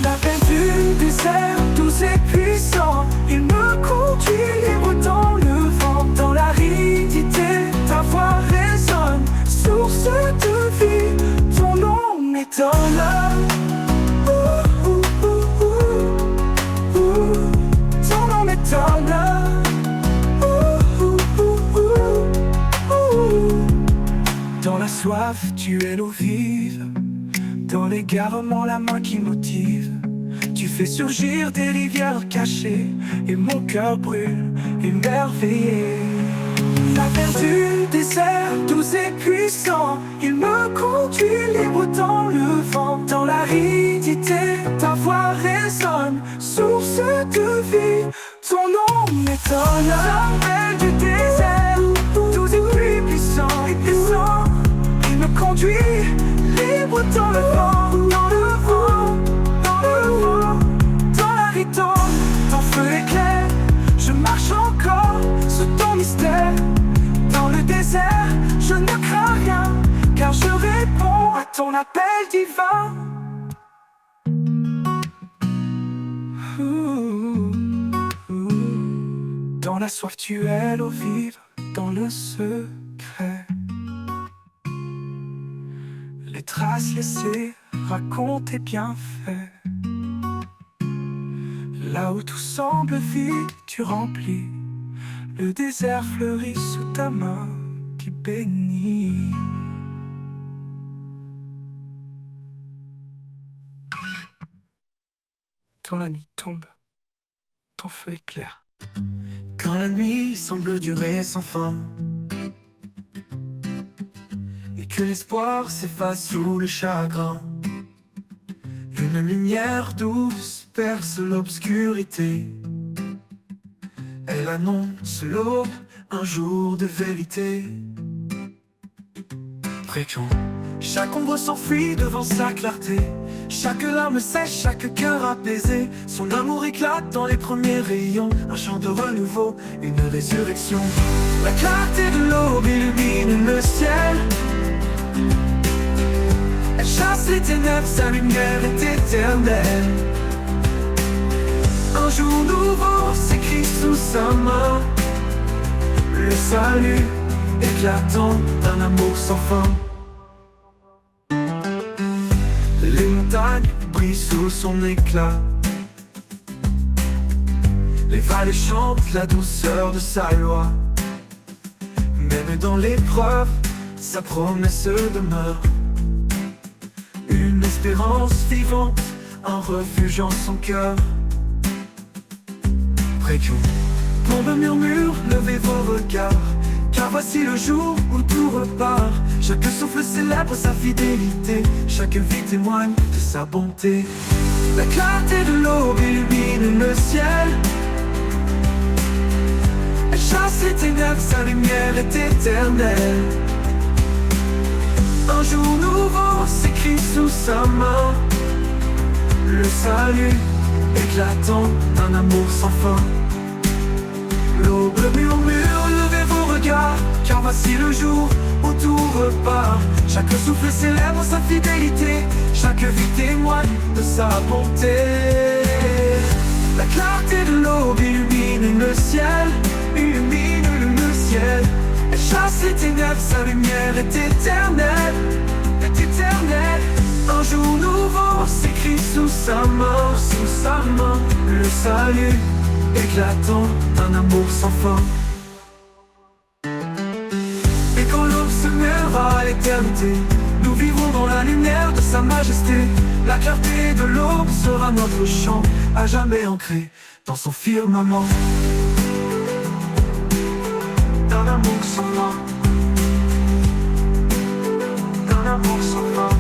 L'appel du désert, doux et puissant, il me conduit libre dans le vent. Dans l'aridité, ta voix résonne, source de vie, ton nom m'étonne. Ton nom m'étonne. Dans la soif, tu es l'eau vive. Dans l'égarement, la main qui motive. Tu fais surgir des rivières cachées. Et mon cœur brûle, émerveillé. L'appel du désert, doux et puissant, il me conduit libre dans le vent. Dans l'aridité, ta voix résonne, source de vie, ton nom m'étonne. L'appel du désert, doux et puissant, il me conduit libre dans le vent. Dans le vent, dans le vent, dans l'aridité, ton feu éclaire. Je marche encore sous ton mystère. Dans le désert, je ne crains rien, car je réponds à ton appel divin. Dans la soif, tu es l'eau vive, dans le secret. Les traces laissées racontent tes bienfaits. Là où tout semble vide, tu remplis. Le désert fleurit sous ta main qui bénit. Quand la nuit tombe, ton feu éclaire. Quand la nuit semble durer sans fin, et que l'espoir s'efface sous le chagrin. Une lumière douce perce l'obscurité. Elle annonce l'aube, un jour de vérité. Précieux. Chaque ombre s'enfuit devant sa clarté. Chaque larme sèche, chaque cœur apaisé. Son amour éclate dans les premiers rayons. Un chant de renouveau, une résurrection. La clarté de l'aube illumine le ciel. Elle chasse les ténèbres, sa lumière est éternelle. Un jour nouveau s'écrit sous sa main. Le salut éclatant d'un amour sans fin. Les montagnes brillent sous son éclat. Les vallées chantent la douceur de sa loi. Même dans l'épreuve, sa promesse demeure. Une espérance vivante, un refuge en son cœur. Précieux. Tombe murmure, levez vos regards, car voici le jour où tout repart. Chaque souffle célèbre sa fidélité, chaque vie témoigne de sa bonté. La clarté de l'aube illumine le ciel. Elle chasse les ténèbres, sa lumière est éternelle. Un jour nouveau s'écrit sous sa main. Le salut éclatant d'un amour sans fin. L'aube murmure, levez vos regards, car voici le jour où tout repart. Chaque souffle célèbre sa fidélité, chaque vie témoigne de sa bonté. La clarté de l'aube illumine le ciel, illumine le ciel. Elle chasse les ténèbres, sa lumière est éternelle, est éternelle. Un jour nouveau s'écrit sous sa main, le salut éclatant d'un amour sans fin. Et quand l'aube se mêlera à l'éternité, nous vivrons dans la lumière de sa majesté. La clarté de l'aube sera notre chant, à jamais ancré dans son firmament. D'un amour sans fin, d'un amour sans fin.